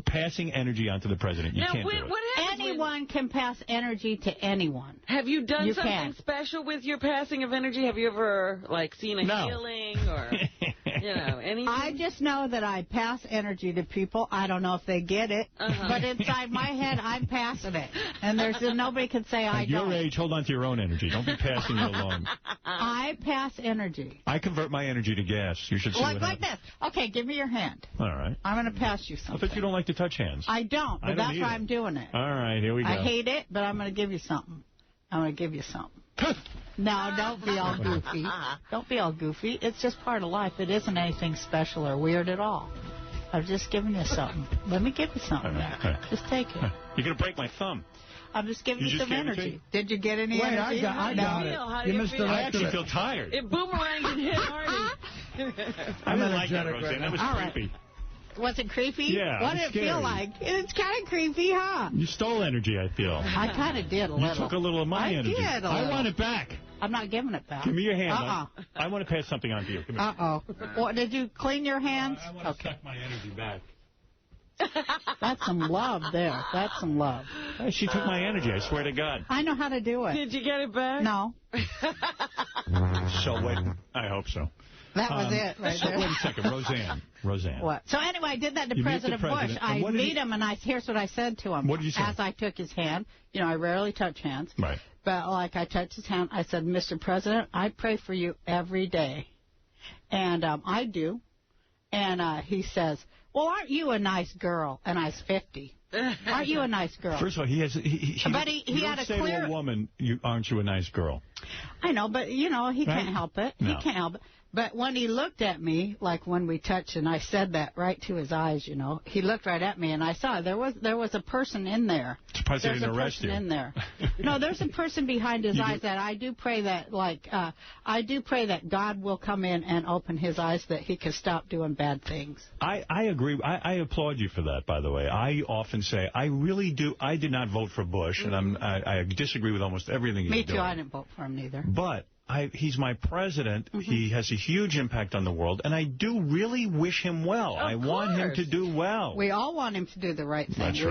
Passing energy onto the president, you can't do it. Anyone can pass energy to anyone. Have you done something special with your passing of energy? Have you ever, like, seen a healing or, you know, anything? I just know that I pass energy to people. I don't know if they get it, but inside my head, I'm passing it. And there's nobody can say I At your don't. age, hold on to your own energy. Don't be passing it along. I pass energy. I convert my energy to gas. You should see what Like happens. this. Okay, give me your hand. All right. I'm going to pass you I something. bet you don't like to touch hands. I don't, but that's why either. I'm doing it. All right, here we go. I hate it, but I'm going to give you something. I'm going to give you something. No, don't be all goofy. Don't be all goofy. It's just part of life. It isn't anything special or weird at all. I'm just giving you something. Let me give you something there. Just take it. You're going to break my thumb. I'm just giving you just some gave it to energy. me? Did you get any energy? I got it. You misdirected I actually it. feel tired. It boomeranged and hit Artie. I didn't like that, Roseanne. That was All right. creepy. Was it creepy? Yeah, What it did was it feel scary. like? It's kind of creepy, huh? You stole energy, I feel. I kind of did a little. You took a little of my energy. I did a I little. want it back. I'm not giving it back. Give me your hand. Uh-uh. I want to pass something on to you. Come here. Uh-oh. What, did you clean your hands? I want to suck my energy back. That's some love there. That's some love. Hey, she took my energy, I swear to God. I know how to do it. Did you get it back? No. So wait, I hope so. That was it right so there. wait a second, Roseanne. What? So anyway, I did that to You meet President the Bush. president, I and what did meet him, and here's what I said to him. What did you say? As I took his hand. You know, I rarely touch hands. Right. But like I touched his hand, I said, Mr. President, I pray for you every day. And I do. And he says, well, aren't you a nice girl? And I was 50. Aren't you a nice girl? First of all, he has. But he you had don't a say clear. to a woman, aren't you a nice girl? I know, but you know he Right? can't help it. No. He can't help it. But when he looked at me, like when we touched, and I said that right to his eyes, you know, he looked right at me, and I saw there was a person in there. Surprised they There's didn't a arrest person you. in there. No, there's a person behind his eyes that I do pray that, like, I do pray that God will come in and open his eyes that he can stop doing bad things. I agree. I applaud you for that, by the way. I often say, I really do. I did not vote for Bush, and I disagree with almost everything he's Me doing. too. I didn't vote for him neither. But he's my president. He has a huge impact on the world, and I do really wish him well. I want him to do well. We all want him to do the right thing. That's right.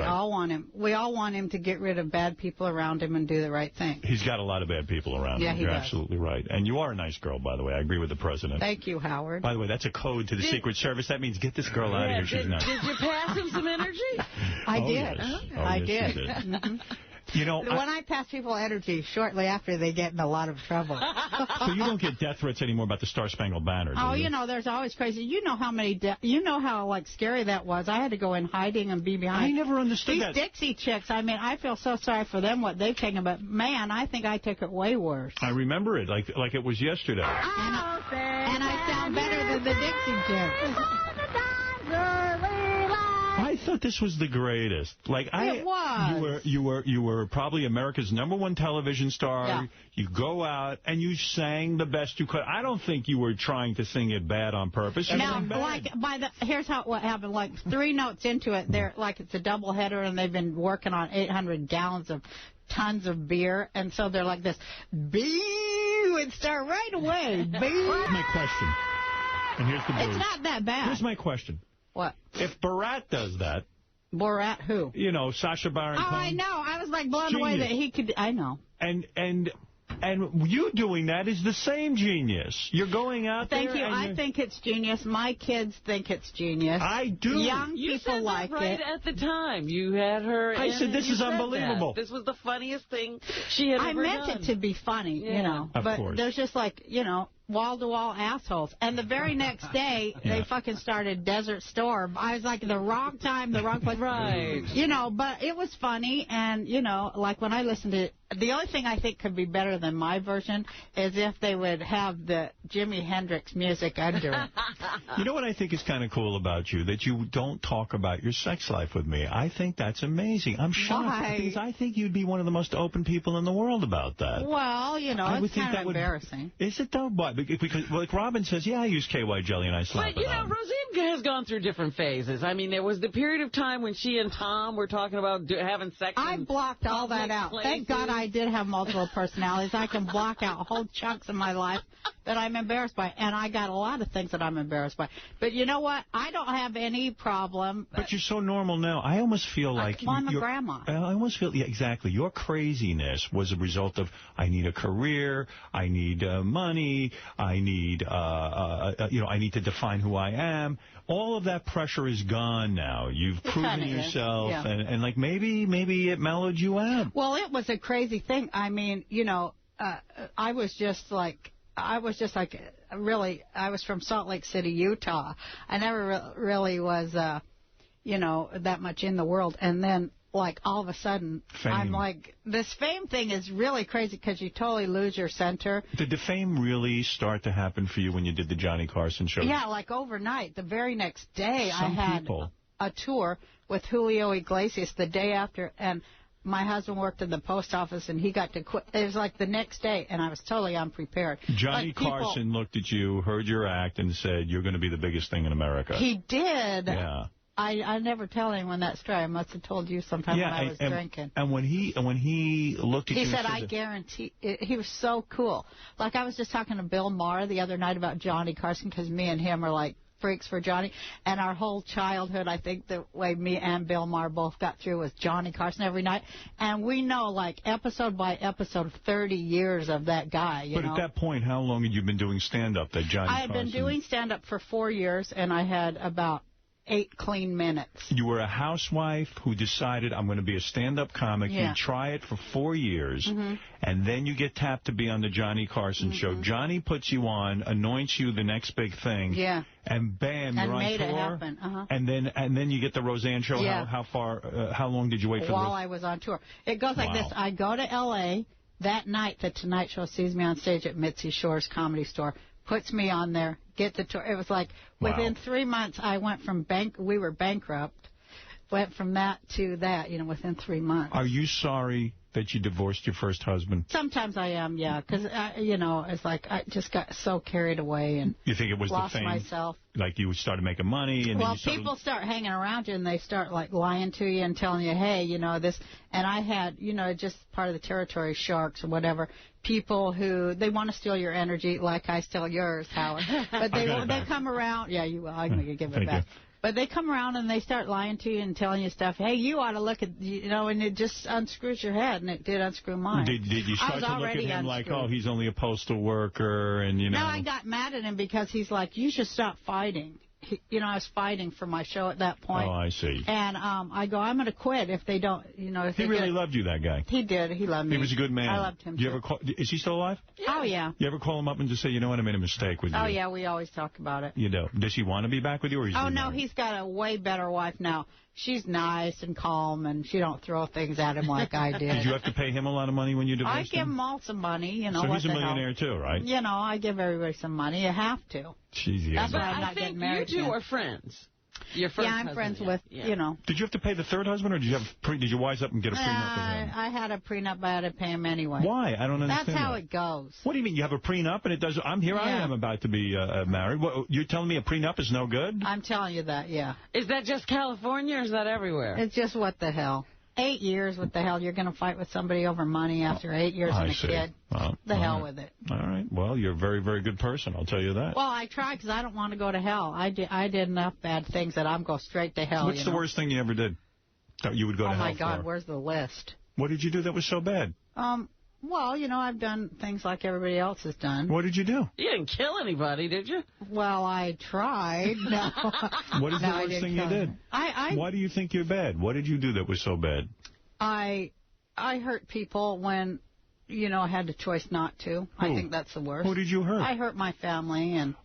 We all want him to get rid of bad people around him and do the right thing. He's got a lot of bad people around Yeah, him. he You're does. absolutely right. And you are a nice girl, by the way. I agree with the president. Thank you, Howard. By the way, that's a code to the Secret Service. That means get this girl out of here. She's nice. Did you pass him some energy? I Oh, did. yes. Oh, I yes, did. you did. Mhm. You know, When I pass people energy, shortly after they get in a lot of trouble. so you don't get death threats anymore about the Star-Spangled Banner, do Oh, you? you know, there's always crazy. You know how many, you know how, like, scary that was. I had to go in hiding and be behind. I never understood These that. Dixie chicks, I mean, I feel so sorry for them, what they've taken, but, man, I think I took it way worse. I remember it like it was yesterday. And I sound better than the Dixie chicks. I thought this was the greatest. Like It was. You were probably America's #1 television star. Yeah. You go out and you sang the best you could. I don't think you were trying to sing it bad on purpose. You Now, sang bad. like here's what happened. Like 3 notes into it, they're like it's a double header, and they've been working on 800 gallons of tons of beer, and so they're like this. Boo! And start right away. Boo! Here's my question. And here's the boo. It's not that bad. Here's my question. What? If Borat does that. Borat who? You know, Sacha Baron Cohen. Oh, I know. I was like blown away that he could. I know. And you doing that is the same genius. You're going out there. Thank you. I think it's genius. My kids think it's genius. I do. Young You people said like that right it. at the time. You had her. I said, this is that. unbelievable. This was the funniest thing she had I ever meant done. it to be funny, Yeah. you know. Of but course. there's just like, you know, wall-to-wall assholes. And the very next day, they fucking started Desert Storm. I was like, the wrong time, the wrong place. Right. You know, but it was funny. And, you know, like when I listened to it, the only thing I think could be better than my version is if they would have the Jimi Hendrix music under it. You know what I think is kind of cool about you? That you don't talk about your sex life with me. I think that's amazing. I'm shocked. Why? Because I think you'd be one of the most open people in the world about that. Well, you know, it's kind of embarrassing. Is it though? Why? Because like Robin says, yeah, I use KY jelly and I slap it But, you know, on. Roseanne has gone through different phases. I mean, there was the period of time when she and Tom were talking about having sex. I blocked all that out. places. Thank God I did have multiple personalities. I can block out whole chunks of my life that I'm embarrassed by. And I got a lot of things that I'm embarrassed by. But you know what? I don't have any problem. But you're so normal now. I almost feel like... Well, I'm a grandma. I almost feel... Yeah, exactly. Your craziness was a result of, I need a career, I need money, I need, I need to define who I am. All of that pressure is gone now. You've proven yourself, yeah. and like maybe it mellowed you out. Well, it was a crazy thing. I mean, you know, I was from Salt Lake City, Utah. I never really was, that much in the world. And then, like, all of a sudden, fame. I'm like, this fame thing is really crazy because you totally lose your center. Did the fame really start to happen for you when you did the Johnny Carson show? Yeah, like overnight. The very next day, I had a tour with Julio Iglesias the day after, and my husband worked in the post office, and he got to quit. It was like the next day, and I was totally unprepared. Johnny Carson looked at you, heard your act, and said, you're going to be the biggest thing in America. He did. Yeah. I never tell anyone that story. I must have told you sometime when I was drinking. And when he looked at you... He said, I guarantee... He was so cool. Like, I was just talking to Bill Maher the other night about Johnny Carson, because me and him are like freaks for Johnny. And our whole childhood, I think the way me and Bill Maher both got through was Johnny Carson every night. And we know, like, episode by episode, 30 years of that guy, But at that point, how long had you been doing stand-up, that Johnny Carson... I had been doing stand-up for 4 years, and I had about 8 clean minutes. You were a housewife who decided, I'm going to be a stand-up comic. Yeah. You try it for 4 years, and then you get tapped to be on the Johnny Carson show. Johnny puts you on, anoints you the next big thing, and bam, you're on tour. And made it happen. And then you get the Roseanne show. Yeah. How long did you wait for While I was on tour. It goes like this. I go to L.A. that night. The Tonight Show sees me on stage at Mitzi Shore's Comedy Store, puts me on there, get the tour. It was like within 3 months, I went from we were bankrupt, went from that to that, within 3 months. Are you sorry that you divorced your first husband? Sometimes I am, yeah, because, it's like I just got so carried away and you think it was lost the fame? Myself. Like you started making money? And well, people start hanging around you and they start, like, lying to you and telling you, hey, this. And I had, just part of the territory, sharks or whatever, people who, they want to steal your energy like I steal yours, Howard. But they come around. Yeah, you will. I'm going to give it back. But they come around and they start lying to you and telling you stuff. Hey, you ought to look at, and it just unscrews your head, and it did unscrew mine. Did you start to look at him like, oh, he's only a postal worker, and No, I got mad at him because he's like, you should stop fighting. I was fighting for my show at that point. Oh, I see. And I go, I'm going to quit if they don't, if he really loved you, that guy. He did. He loved me. He was a good man. I loved him, too. Is he still alive? Yeah. Oh, yeah. You ever call him up and just say, you know what, I made a mistake with you? Oh, yeah, we always talk about it. You do. Does he want to be back with you? Or no, he's got a way better wife now. She's nice and calm, and she don't throw things at him like I did. Did you have to pay him a lot of money when you divorced him? I give him all some money, So he's a millionaire, too, right? I give everybody some money. You have to. Jeez, That's why I'm not getting married. You two are friends. Your first I'm friends with, Did you have to pay the third husband, or did you wise up and get a prenup with him? I had a prenup, but I had to pay him anyway. Why? I don't understand. That's how it goes. What do you mean? You have a prenup and it does? I am about to be married. What, you're telling me a prenup is no good? I'm telling you that, yeah. Is that just California, or is that everywhere? It's just what the hell. 8 years, what the hell? You're going to fight with somebody over money after 8 years and a kid? The hell with it. All right. Well, you're a very, very good person, I'll tell you that. Well, I try because I don't want to go to hell. I did enough bad things that I'm going straight to hell. What's the worst thing you ever did that you would go to hell for? Oh, my God, where's the list? What did you do that was so bad? Well, I've done things like everybody else has done. What did you do? You didn't kill anybody, did you? Well, I tried. No. What is the worst thing you did? Why do you think you're bad? What did you do that was so bad? I hurt people when I had the choice not to. I think that's the worst. Who did you hurt? I hurt my family, and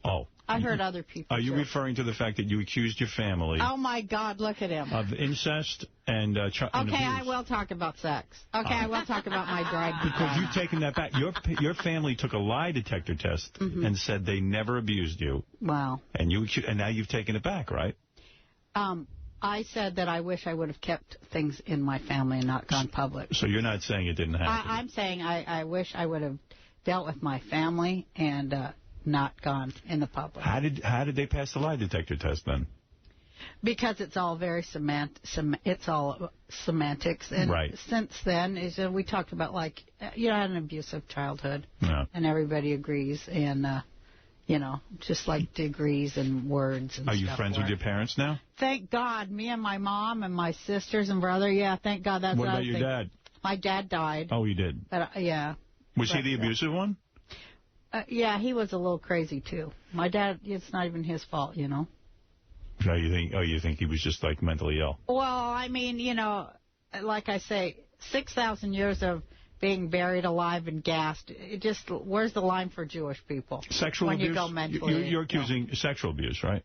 I hurt other people. Are you referring to the fact that you accused your family? Oh, my God, look at him. Of incest and Okay, I will talk about sex. Okay, I will talk about my drag. Because you've taken that back. Your family took a lie detector test and said they never abused you. Wow. And now you've taken it back, right? I said that I wish I would have kept things in my family and not gone public. So you're not saying it didn't happen? I'm saying I wish I would have dealt with my family and not gone in the public. How did they pass the lie detector test then? Because it's all very it's all semantics. And since then, we talked about, I had an abusive childhood. Yeah. And everybody agrees. And, just like degrees and words and stuff. Are you friends with your parents now? Thank God. Me and my mom and my sisters and brother, thank God. That's what about your dad? My dad died. Oh, he did? But, yeah. Was he the abusive one? Yeah, he was a little crazy, too. My dad, it's not even his fault, No, you think he was just, mentally ill? Well, I mean, like I say, 6,000 years of being buried alive and gassed. Where's the line for Jewish people? Sexual abuse? When you go mentally. You're accusing sexual abuse, right?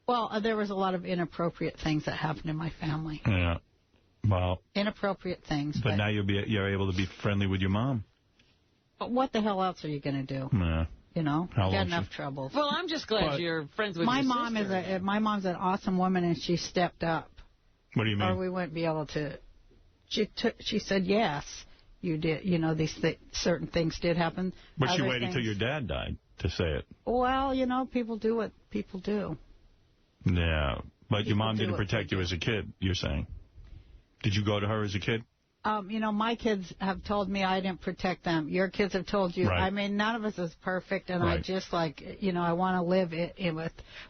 Well, there was a lot of inappropriate things that happened in my family. Yeah. Well. Inappropriate things. But now you're able to be friendly with your mom. But what the hell else are you going to do? Yeah. You got enough trouble. Well, I'm just glad you're friends with my your mom sister. My mom's an awesome woman, and she stepped up. What do you mean? Or we wouldn't be able to. She said, yes, you did. These certain things did happen. But she waited until your dad died to say it. Well, people do what people do. Yeah. But your mom didn't protect you as a kid, you're saying. Did you go to her as a kid? My kids have told me I didn't protect them. Your kids have told you. Right. I mean, none of us is perfect, and right. I just I want to live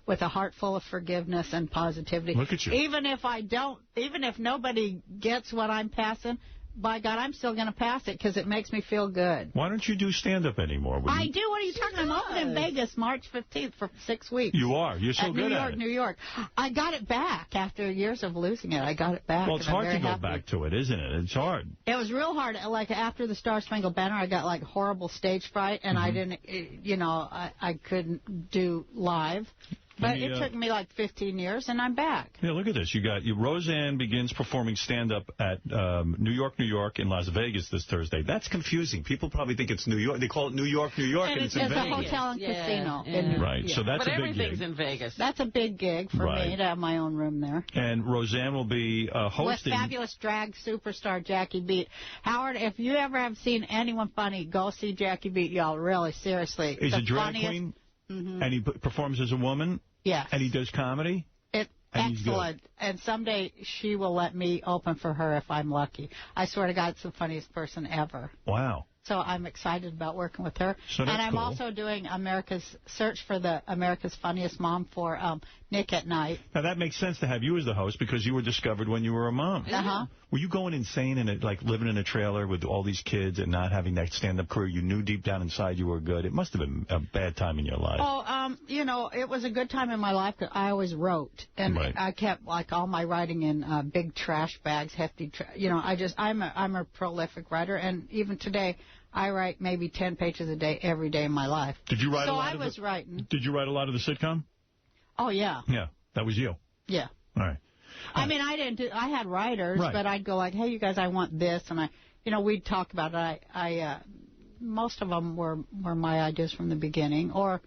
with a heart full of forgiveness and positivity. Look at you. Even if nobody gets what I'm passing, by God, I'm still going to pass it because it makes me feel good. Why don't you do stand-up anymore? I do. What are you talking about? I'm opening in Vegas March 15th for 6 weeks. You are. You're so good at it. New York. I got it back after years of losing it. I got it back. Well, it's hard to go back to it, isn't it? It's hard. It was real hard. After the Star Spangled Banner, I got horrible stage fright, and I didn't, I couldn't do live. But it took me 15 years, and I'm back. Yeah, look at this. Roseanne begins performing stand-up at New York, in Las Vegas this Thursday. That's confusing. People probably think it's New York. They call it New York, and it's in Vegas. It's a hotel and casino. Yeah. Right, so that's a big gig. But everything's in Vegas. That's a big gig for me to have my own room there. And Roseanne will be hosting. With fabulous drag superstar Jackie Beat. Howard, if you ever have seen anyone funny, go see Jackie Beat, y'all. Really, seriously. He's a drag queen, and he performs as a woman. Yes. And he does comedy? Excellent. And someday she will let me open for her if I'm lucky. I swear to God, it's the funniest person ever. Wow. So I'm excited about working with her. So that's I'm cool. also doing Search for the America's Funniest Mom for Nick at Night. Now, that makes sense to have you as the host because you were discovered when you were a mom. Uh-huh. Were you going insane and living in a trailer with all these kids and not having that stand-up career? You knew deep down inside you were good. It must have been a bad time in your life. Oh, it was a good time in my life. I always wrote, and I kept all my writing in big trash bags, hefty. I'm a prolific writer, and even today. I write maybe 10 pages a day every day in my life. Did you write a lot of I was writing. Did you write a lot of the sitcom? Oh, yeah. Yeah, that was you. Yeah. All right. I mean, I didn't I had writers, but I'd go hey, you guys, I want this, and we'd talk about it. Most of them were my ideas from the beginning, or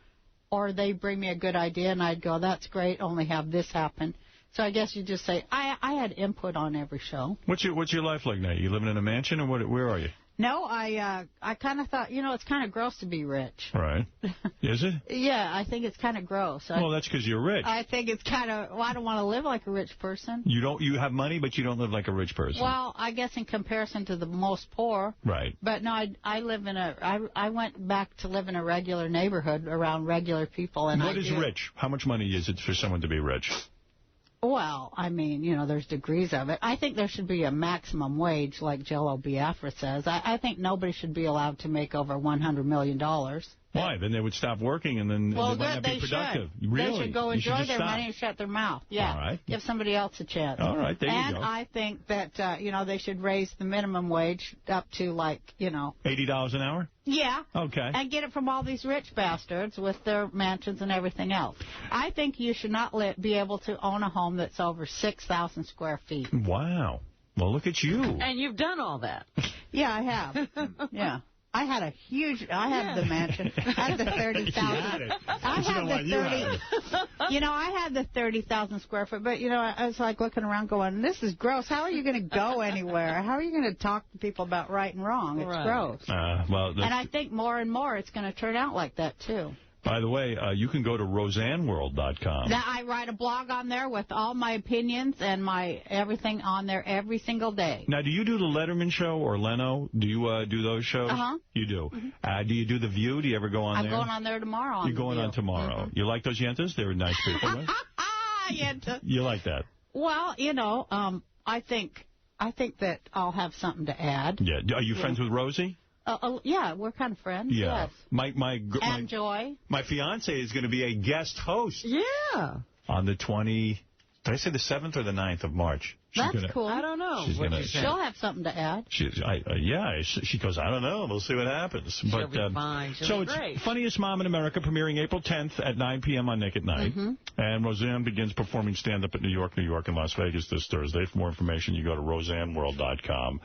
they bring me a good idea, and I'd go, that's great, only have this happen. So I guess you just say, I had input on every show. What's your life like now? You living in a mansion, or where are you? No, I kind of thought, it's kind of gross to be rich. Right. Is it? Yeah, I think it's kind of gross. Well, that's because you're rich. I think it's kind of, I don't want to live like a rich person. You have money, but you don't live like a rich person. Well, I guess in comparison to the most poor. Right. But no, I live in I went back to live in a regular neighborhood around regular people. And what is rich? How much money is it for someone to be rich? Well, I mean, there's degrees of it. I think there should be a maximum wage, like Jello Biafra says. I think nobody should be allowed to make over $100 million. Why? Then they would stop working and then they might not be productive. Should. Really? They should go enjoy their money and shut their mouth. Yeah. All right. Give somebody else a chance. All right, there you go. And I think that, they should raise the minimum wage up to, $80 an hour? Yeah. Okay. And get it from all these rich bastards with their mansions and everything else. I think you should not be able to own a home that's over 6,000 square feet. Wow. Well, look at you. And you've done all that. Yeah, I have. Yeah. I had the mansion. I had the 30,000. I had the 30,000 square foot, but, I was like looking around going, this is gross. How are you going to go anywhere? How are you going to talk to people about right and wrong? It's gross. And I think more and more it's going to turn out like that, too. By the way, you can go to RoseanneWorld.com. I write a blog on there with all my opinions and my everything on there every single day. Now, do you do the Letterman show or Leno? Do you do those shows? Uh-huh. You do. Do you do The View? Do you ever go on there? I'm going on there tomorrow. You're going on tomorrow. Mm-hmm. You like those yentas? They're nice people, right? Yentas. You like that? Well, I think that I'll have something to add. Yeah. Are you friends with Rosie? Yeah, we're kind of friends. Yeah. Yes. And Joy. My fiance is going to be a guest host. Yeah. On the 20. Did I say the 7th or the 9th of March? That's cool. I don't know. She'll have something to add. She goes, I don't know. We'll see what happens. She'll be fine. She'll be great. It's Funniest Mom in America, premiering April 10th at 9 p.m. on Nick at Night. Mm-hmm. And Roseanne begins performing stand-up at New York, and Las Vegas this Thursday. For more information, you go to RoseanneWorld.com.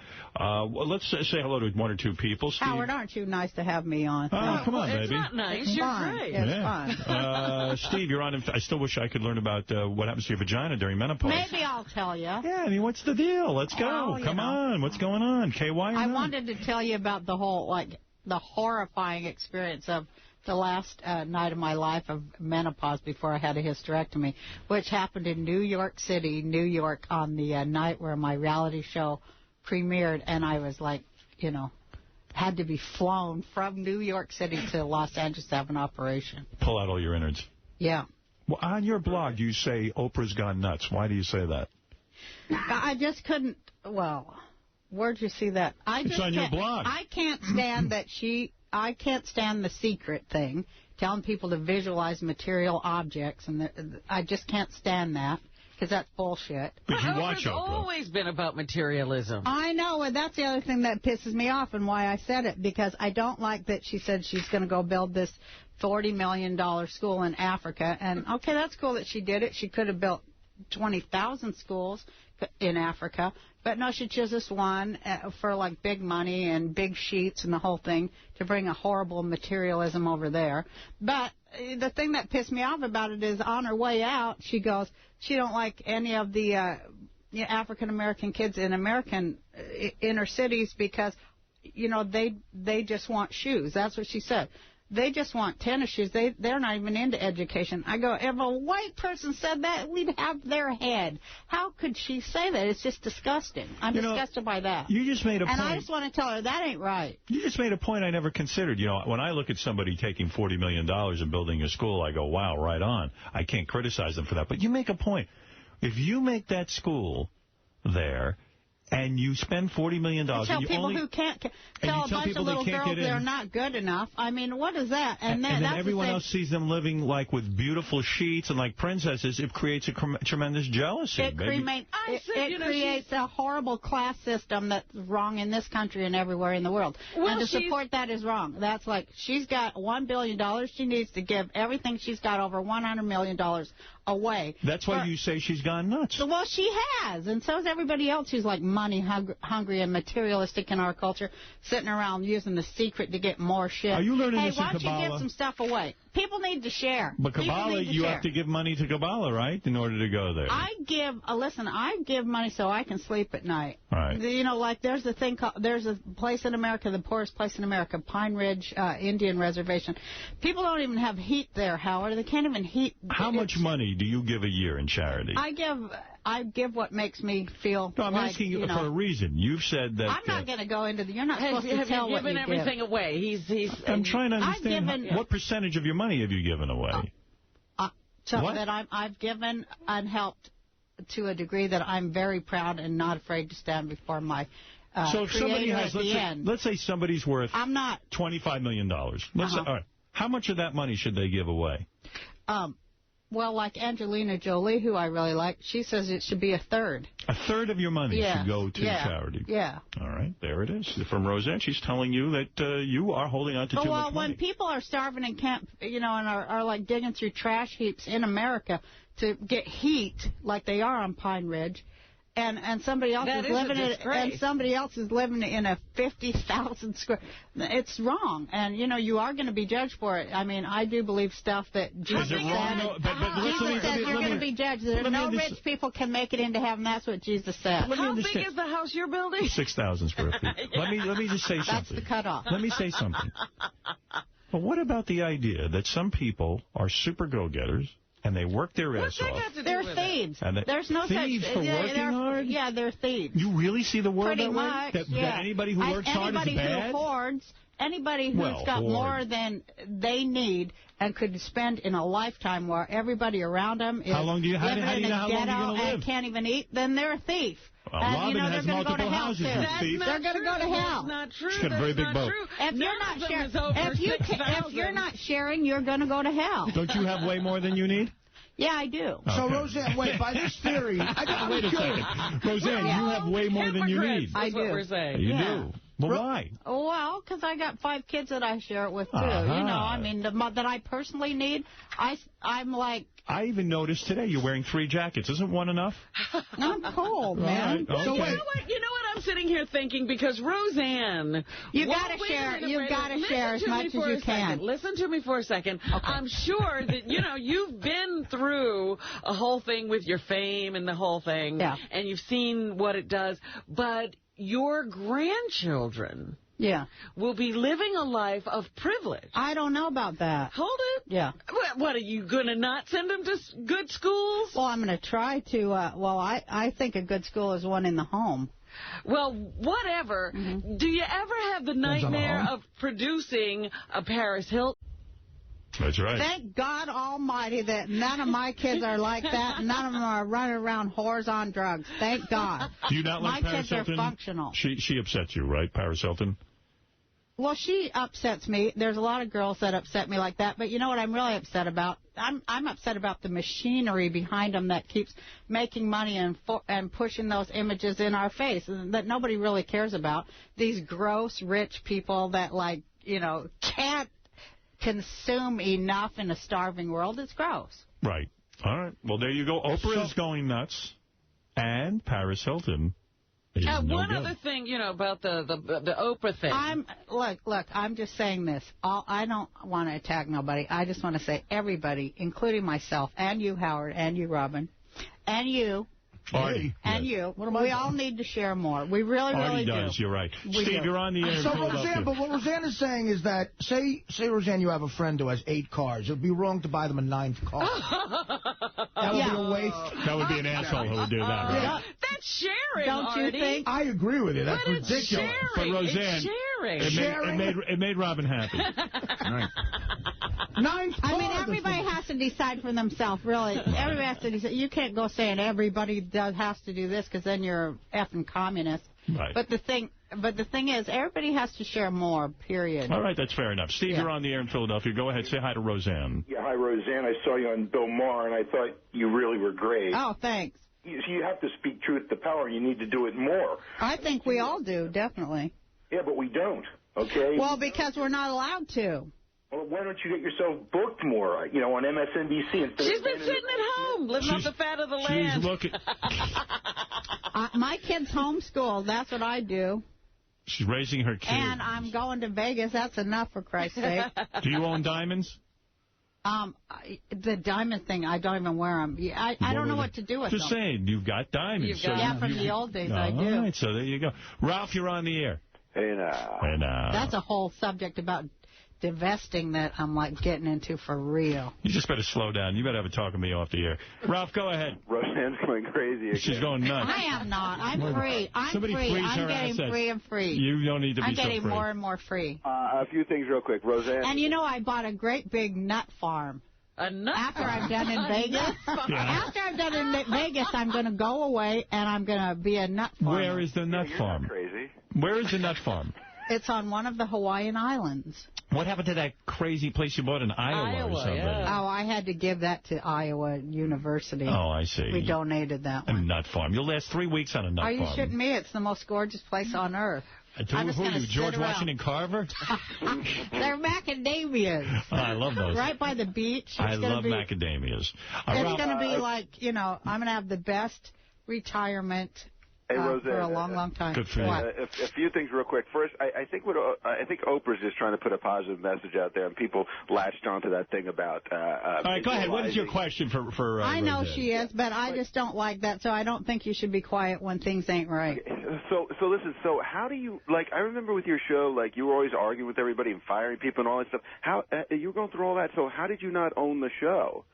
Let's say hello to one or two people. Steve. Howard, aren't you nice to have me on? Oh, come on, baby. It's not nice. You're great. It's fun. Steve, you're on. I still wish I could learn about what happens to your vagina during menopause. Maybe I'll tell you. Yeah, I mean, what's the deal? Let's go. Come on. What's going on? KY or I wanted to tell you about the whole, the horrifying experience of the last night of my life of menopause before I had a hysterectomy, which happened in New York City, New York, on the night where my reality show premiered, and I was had to be flown from New York City to Los Angeles to have an operation. Pull out all your innards. Yeah. Well, on your blog, you say Oprah's gone nuts. Why do you say that? I just couldn't. Well, where'd you see that? It's on your blog. I can't stand that I can't stand the secret thing, telling people to visualize material objects, and I just can't stand that. Because that's bullshit. But you watch Oprah's always been about materialism. I know, and that's the other thing that pisses me off and why I said it, because I don't like that she said she's going to go build this $40 million school in Africa. And, okay, that's cool that she did it. She could have built 20,000 schools in Africa. But, no, she chose this one for, big money and big sheets and the whole thing to bring a horrible materialism over there. But the thing that pissed me off about it is on her way out, she goes, she don't like any of the African-American kids in American inner cities because, they just want shoes. That's what she said. They just want tennis shoes. They're not even into education. I go, if a white person said that, we'd have their head. How could she say that? It's just disgusting. I'm disgusted by that. You just made a point. And I just want to tell her that ain't right. You just made a point I never considered. When I look at somebody taking $40 million and building a school, I go, wow, right on. I can't criticize them for that. But you make a point. If you make that school there, and you spend $40 million. Tell people who can't tell a bunch of little girls they're not good enough. I mean, what is that? And then everyone else sees them living with beautiful sheets and like princesses. It creates a tremendous jealousy. It creates a horrible class system that's wrong in this country and everywhere in the world. Well, and to support that is wrong. That's she's got $1 billion. She needs to give everything she's got, over $100 million, away. That's why you say she's gone nuts. Well, she has, and so is everybody else who's money hungry and materialistic in our culture, sitting around using the secret to get more shit. Are you learning this in Kabbalah? Hey, why don't you give some stuff away? People need to share. But Kabbalah, you have to give money to Kabbalah, right, in order to go there? I give money so I can sleep at night. Right. There's a place in America, the poorest place in America, Pine Ridge Indian Reservation. People don't even have heat there, Howard. They can't even heat. How much money do you give a year in charity? I give what makes me feel. No, I'm asking you for a reason. You've said that. I'm not going to go into you're not supposed to tell what you give. Have you given everything away? I'm trying to understand what percentage of your money have you given away? I've given and helped to a degree that I'm very proud and not afraid to stand before my so if somebody has, let's say somebody's worth I'm not $25 million. Let's say, all right. How much of that money should they give away? Well, like Angelina Jolie, who I really like, she says it should be a third. A third of your money should go to charity. Yeah. All right, there it is. From Roseanne, she's telling you that you are holding on to too much money. Well, when people are starving and can't, and are like digging through trash heaps in America to get heat, like they are on Pine Ridge, and somebody else is living in a 50,000 square. It's wrong, and you are going to be judged for it. I mean, I do believe stuff that Jesus said. Jesus says you're going to be judged. No rich people can make it into heaven. That's what Jesus said. How big is the house you're building? 6,000 square feet. Let me just say something. That's the cutoff. Let me say something. But what about the idea that some people are super go-getters? And they work their ass off. They're thieves. There's no thieves such for working hard? Yeah, they're thieves. You really see the world Pretty that much, way? That anybody who works hard is bad? Anybody who's got more than they need and could spend in a lifetime where everybody around them is living in a ghetto and can't even eat, then they're a thief. Robin has multiple houses. They're going to go to hell. That's not true. She's got a very big boat. If you're not sharing, you're going to go to hell. Don't you have way more than you need? Yeah, I do. Okay. So, Roseanne, wait, by this theory, I got wait a second. Roseanne, you have way more than you need. I do. What we're saying. You do. Well, why? Well, because I got 5 kids that I share it with, too. I mean, that I personally need, I'm like... I even noticed today you're wearing 3 jackets. Isn't one enough? I'm cold, man. Right. Okay. So you know what I'm sitting here thinking? Because Roseanne... You've got to share as much as you can. Listen to me for a second. Okay. I'm sure that, you've been through a whole thing with your fame and the whole thing. Yeah. And you've seen what it does. But your grandchildren... Yeah. will be living a life of privilege. I don't know about that. Hold it. Yeah. What, are you going to not send them to good schools? Well, I'm going to try to. I think a good school is one in the home. Well, whatever. Mm-hmm. Do you ever have the nightmare of producing a Paris Hilton? That's right. Thank God Almighty that none of my kids are like that. And none of them are running around whores on drugs. Thank God. Do you not like Paris Hilton? My kids are functional. She upsets you, right, Paris Hilton? Well, she upsets me. There's a lot of girls that upset me like that. But you know what I'm really upset about? I'm upset about the machinery behind them that keeps making money and pushing those images in our face that nobody really cares about. These gross, rich people that, can't consume enough in a starving world. It's gross. Right. All right. Well, there you go. Oprah is going nuts. And Paris Hilton is one other thing, about the Oprah thing. Look, I'm just saying this. I don't want to attack nobody. I just want to say everybody, including myself, and you, Howard, and you, Robin, and you, Artie. And you. We all need to share more. We really, really do. Artie does. You're right. Steve, you're on the air. So, Roseanne, but what Roseanne is saying is that, say, Roseanne, you have a friend who has 8 cars. It would be wrong to buy them a 9th car. That would be a waste. That would be an asshole who would do that, right? That's sharing, Don't you think? I agree with you. That's ridiculous. Sharing. But, Roseanne, it made Robin happy. Right. 9th car. I mean, everybody has to decide for themselves, really. Everybody has to decide. You can't go saying everybody has to do this because then you're effing communist. Right. But the thing is, everybody has to share more, period. All right, that's fair enough. Steve, you're on the air in Philadelphia. Go ahead, say hi to Roseanne. Yeah, hi, Roseanne. I saw you on Bill Maher, and I thought you really were great. Oh, thanks. You have to speak truth to power. You need to do it more. I think we all do, definitely. Yeah, but we don't, okay? Well, because we're not allowed to. Well, why don't you get yourself booked more, on MSNBC instead She's been sitting at home, living off the fat of the land. She's looking. My kid's homeschooled. That's what I do. She's raising her kids. And I'm going to Vegas. That's enough, for Christ's sake. Do you own diamonds? The diamond thing, I don't even wear them. I don't know what to do with them. Just saying, you've got diamonds. From the old days, I do. All right, so there you go. Ralph, you're on the air. Hey, now. Hey, now. That's a whole subject about divesting that I'm, getting into for real. You just better slow down. You better have a talk with me off the air. Ralph, go ahead. Roseanne's going crazy again. She's going nuts. I am not. I'm free. I'm Somebody free. freeze I'm her getting assets. free and free. You don't need to be so free. I'm getting more and more free. A few things real quick. Roseanne. And I bought a great big nut farm. A nut After farm? I'm done in Vegas. After I'm done in Vegas, I'm going to go away and I'm going to be a nut farmer. Where is the nut farm? Crazy. Where is the nut farm? It's on one of the Hawaiian Islands. What happened to that crazy place you bought in Iowa or something? Yeah. Oh, I had to give that to Iowa University. Oh, I see. We donated that one. A nut farm. You'll last 3 weeks on a nut farm. Are you shitting me? It's the most gorgeous place on earth. Who are you, George Washington Carver? They're macadamias. Oh, I love those. Right by the beach. I love macadamias. It's going to be like, I'm going to have the best retirement for a long, long time. Good for you. A few things real quick. First, I think Oprah's just trying to put a positive message out there, and people latched onto that thing about... All right, go ahead. What is your question for I know Roseanne? she is, but I just don't like that, so I don't think you should be quiet when things ain't right. So listen, so how do you, I remember with your show, you were always arguing with everybody and firing people and all that stuff. How you were going through all that, so how did you not own the show?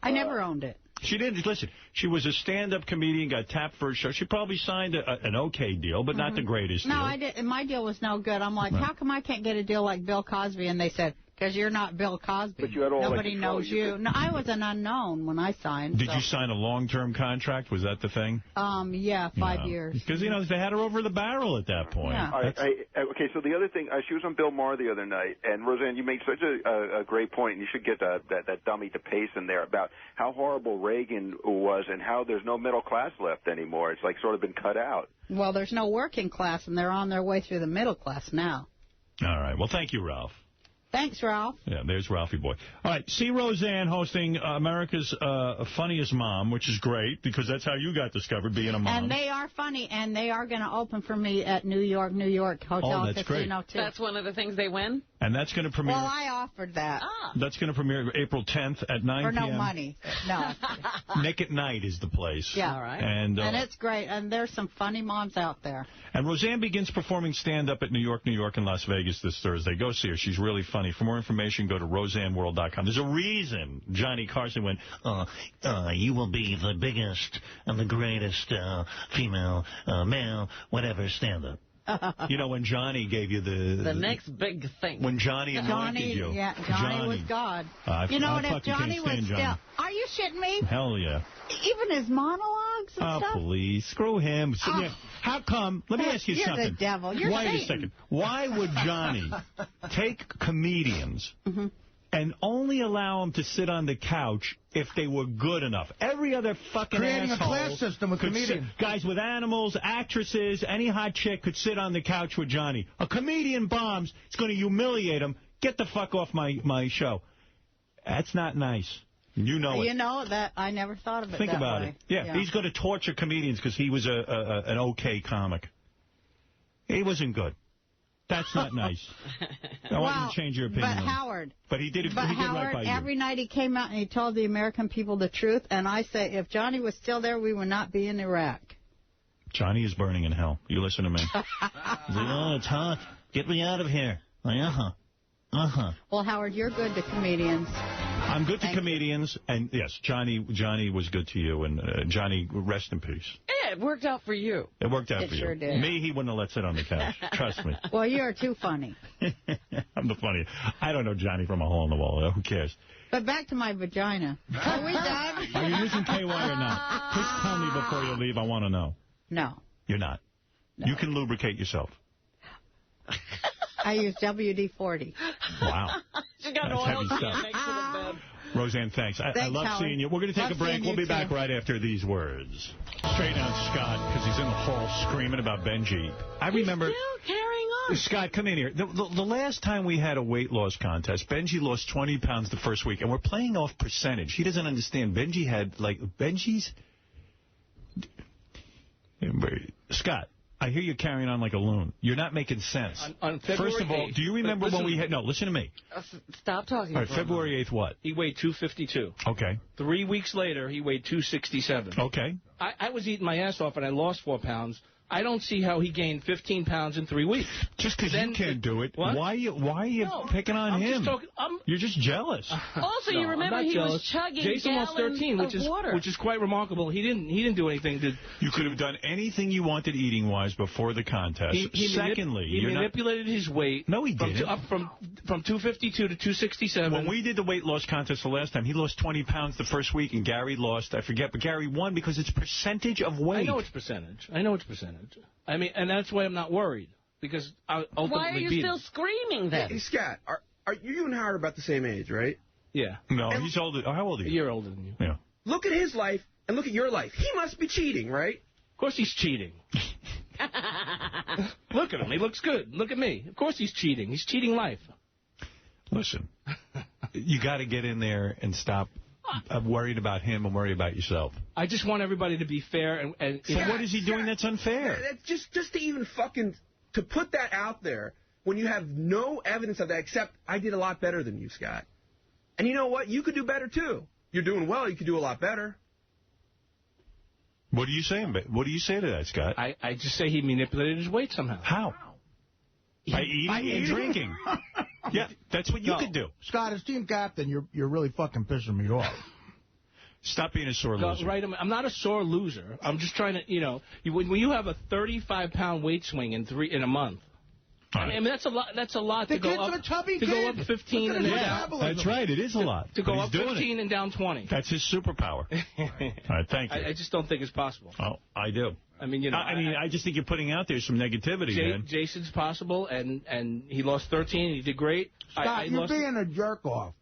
I never owned it. She didn't. Listen, she was a stand-up comedian, got tapped for a show. She probably signed an okay deal, but not the greatest deal. No, I didn't. My deal was no good. I'm like, how come I can't get a deal like Bill Cosby? And they said, because you're not Bill Cosby. But you had all Nobody knows you. No, I was an unknown when I signed. Did you sign a long-term contract? Was that the thing? Yeah, 5 years. Because, they had her over the barrel at that point. Yeah. Okay, so the other thing, she was on Bill Maher the other night, and Roseanne, you made such a great point, and you should get that dummy DePace in there about how horrible Reagan was and how there's no middle class left anymore. It's sort of been cut out. Well, there's no working class, and they're on their way through the middle class now. All right. Well, thank you, Ralph. Thanks, Ralph. Yeah, there's Ralphie boy. All right, see Roseanne hosting America's Funniest Mom, which is great, because that's how you got discovered, being a mom. And they are funny, and they are going to open for me at New York Hotel that's Casino, great. too. That's one of the things they win? And that's going to premiere... Well, I offered that. That's going to premiere April 10th at 9 p.m. For no money. No. Nick at Night is the place. Yeah. All right. And it's great, and there's some funny moms out there. And Roseanne begins performing stand-up at New York, and Las Vegas this Thursday. Go see her. She's really funny. For more information, go to roseanneworld.com. There's a reason Johnny Carson went, you will be the biggest and the greatest female, male, whatever stand-up. When Johnny gave you the next big thing. When Johnny anointed you. Yeah, Johnny was God. If Johnny was still... Johnny. Are you shitting me? Hell yeah. Even his monologues and stuff? Oh, please. Screw him. How come... Let me ask you something. You're the devil. You're Wait a second. Why would Johnny take comedians and only allow them to sit on the couch if they were good enough? Every other fucking creating asshole... Creating a class system with comedians. Guys with animals, actresses, any hot chick could sit on the couch with Johnny. A comedian bombs. It's going to humiliate him. Get the fuck off my show. That's not nice. You know it. You know that I never thought of it Think that about way. it. Yeah, he's going to torture comedians because he was an okay comic. He wasn't good. That's not nice. I want you to change your opinion. But Howard. But he did right by you. Every night he came out and he told the American people the truth. And I say, if Johnny was still there, we would not be in Iraq. Johnny is burning in hell. You listen to me. He's like, it's hot. Get me out of here. Like, Well, Howard, you're good to comedians. I'm good to comedians, and yes, Johnny was good to you, and Johnny, rest in peace. Yeah, it worked out for you. It worked out for you. It sure did. Me, he wouldn't have let sit on the couch. Trust me. Well, you're too funny. I'm the funniest. I don't know Johnny from a hole in the wall. Who cares? But back to my vagina. Are we done? Are you using KY or not? Please tell me before you leave. I want to know. No. You're not. No. You can lubricate yourself. I use WD-40. Wow. She got That's heavy stuff. Roseanne, thanks. I love Howard. seeing you. We're going to take a break. We'll be back right after these words. Straight on Scott, because he's in the hall screaming about Benji. I remember... He's still carrying on. Scott, come in here. The last time we had a weight loss contest, Benji lost 20 pounds the first week, and we're playing off percentage. He doesn't understand. Benji had, Benji's... Scott. I hear you carrying on like a loon. You're not making sense. On February First of all, 8th, do you remember when we had... No, listen to me. Stop talking. All right, February 8th what? He weighed 252. Okay. 3 weeks later, he weighed 267. Okay. I was eating my ass off, and I lost 4 pounds. I don't see how he gained 15 pounds in 3 weeks. Just because you can't do it. What? Why are you picking on him? You're just jealous. Also, you remember he was chugging Jason lost 13, of water. which is quite remarkable. He didn't do anything to... You could have done anything you wanted eating-wise before the contest. Secondly, he manipulated his weight. No, he didn't. From 252 to 267. When we did the weight loss contest the last time, he lost 20 pounds the first week, and Gary lost, I forget, but Gary won because it's percentage of weight. I know it's percentage. I mean, and that's why I'm not worried. because I'll ultimately Why are you still screaming then? Hey, Scott, are you and Howard about the same age, right? Yeah. No, he's older. How old are you? A year older than you. Yeah. Look at his life and look at your life. He must be cheating, right? Of course he's cheating. Look at him. He looks good. Look at me. Of course he's cheating. He's cheating life. Listen, you got to get in there and stop worried about him and worry about yourself. I just want everybody to be fair. And so what is he doing that's unfair? That's just to even fucking, to put that out there when you have no evidence of that except I did a lot better than you, Scott. And you know what? You could do better, too. You're doing well. You could do a lot better. What are you saying? What do you say to that, Scott? I just say he manipulated his weight somehow. How? By eating and drinking. Yeah, that's what you could do. Scott, as team captain, you're really fucking pissing me off. Stop being a sore loser. Right, I'm not a sore loser. I'm just trying to, when you have a 35-pound weight swing in a month. Right. I mean, that's a lot. That's a lot to go up. To go up 15 and then down. That's right. It is a lot. To go up 15 and down 20. That's his superpower. All right, thank you. I just don't think it's possible. Oh, I do. I mean, I just think you're putting out there some negativity, man. Jason's possible, and he lost 13, and he did great. Scott, you're being a jerk off.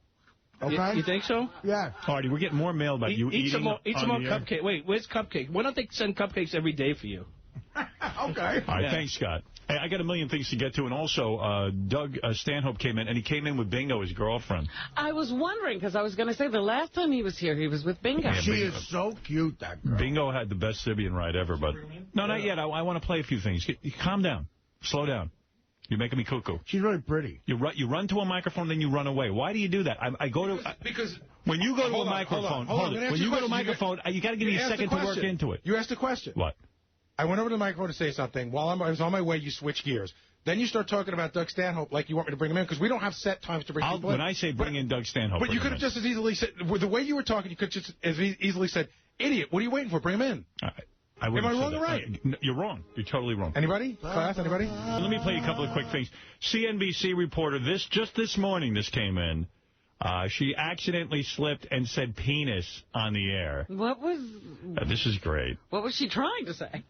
Okay? You think so? Yeah. Artie, we're getting more mail about you eating. Eat some more cupcakes. Wait, where's cupcakes? Why don't they send cupcakes every day for you? Okay. All right, thanks, Scott. Hey, I got a million things to get to, and also Doug Stanhope came in, and he came in with Bingo, his girlfriend. I was wondering, because I was going to say the last time he was here, he was with Bingo. Yeah, she is so cute, that girl. Bingo had the best Sibian ride ever, but... No, not yet. I want to play a few things. Calm down. Slow down. You're making me cuckoo. She's really pretty. You run to a microphone, then you run away. Why do you do that? I go to... Because... When you go to a microphone... Hold it. When you go to a microphone, you got to give me a second to work into it. You asked a question. What? I went over to the microphone to say something. While I was on my way, you switched gears. Then you start talking about Doug Stanhope like you want me to bring him in, because we don't have set times to bring people in. When I say bring in Doug Stanhope... But you could have just as easily said... With the way you were talking, you could just as easily said, idiot, what are you waiting for? Bring him in. Am I wrong or right? You're wrong. You're totally wrong. Anybody? Class, anybody? Let me play you a couple of quick things. CNBC reporter, just this morning this came in. She accidentally slipped and said penis on the air. What was... this is great. What was she trying to say?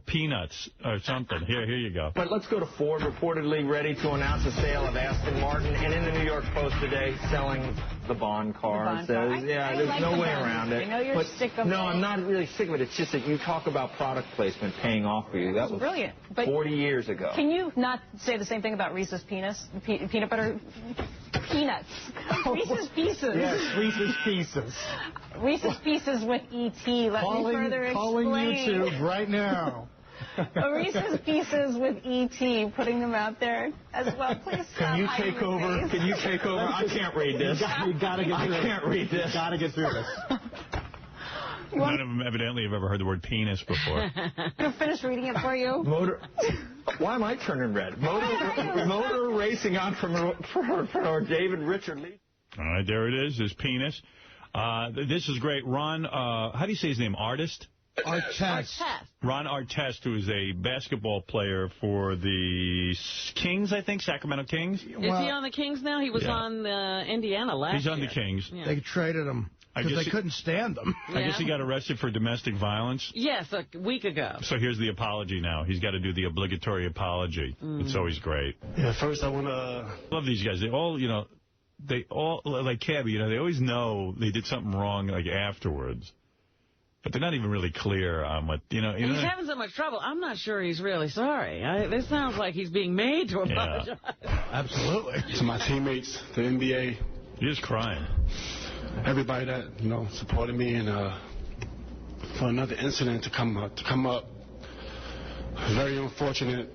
Peanuts or something. Here you go. But let's go to Ford, reportedly ready to announce a sale of Aston Martin. And in the New York Post today, selling the Bond car. There's no way around it. I know you're sick of it. No, I'm not really sick of it. It's just that you talk about product placement paying off for you. That was brilliant. But 40 years ago. Can you not say the same thing about Reese's penis? Peanut butter... Peanuts. Reese's Pieces. Yes, Reese's Pieces. Reese's Pieces with E.T. Let me further explain. Calling YouTube right now. Reese's Pieces with E.T. Putting them out there as well. Please stop. Can you take over? Can you take over? I can't read this. You gotta get through I can't read this. You gotta get through this. None of them evidently have ever heard the word penis before. Can I finish reading it for you? Why am I turning red? Motor racing entrepreneur David Richard Lee. All right, there it is. There's penis. This is great. Ron, how do you say his name? Artest? Artest. Ron Artest, who is a basketball player for the Kings, I think, Sacramento Kings. Is he on the Kings now? He was on Indiana last year. He's on the Kings. Yeah. They traded him. Because they couldn't stand them. I guess he got arrested for domestic violence. Yes, a week ago. So here's the apology now. He's got to do the obligatory apology. It's always great. Yeah, first I want to... Love these guys. They all, like Cabby, they always know they did something wrong, like, afterwards. But they're not even really clear on what, He's having so much trouble. I'm not sure he's really sorry. This sounds like he's being made to apologize. Yeah. Absolutely. To my teammates, the NBA. He's crying. Everybody that, supported me, and for another incident to come up. Very unfortunate.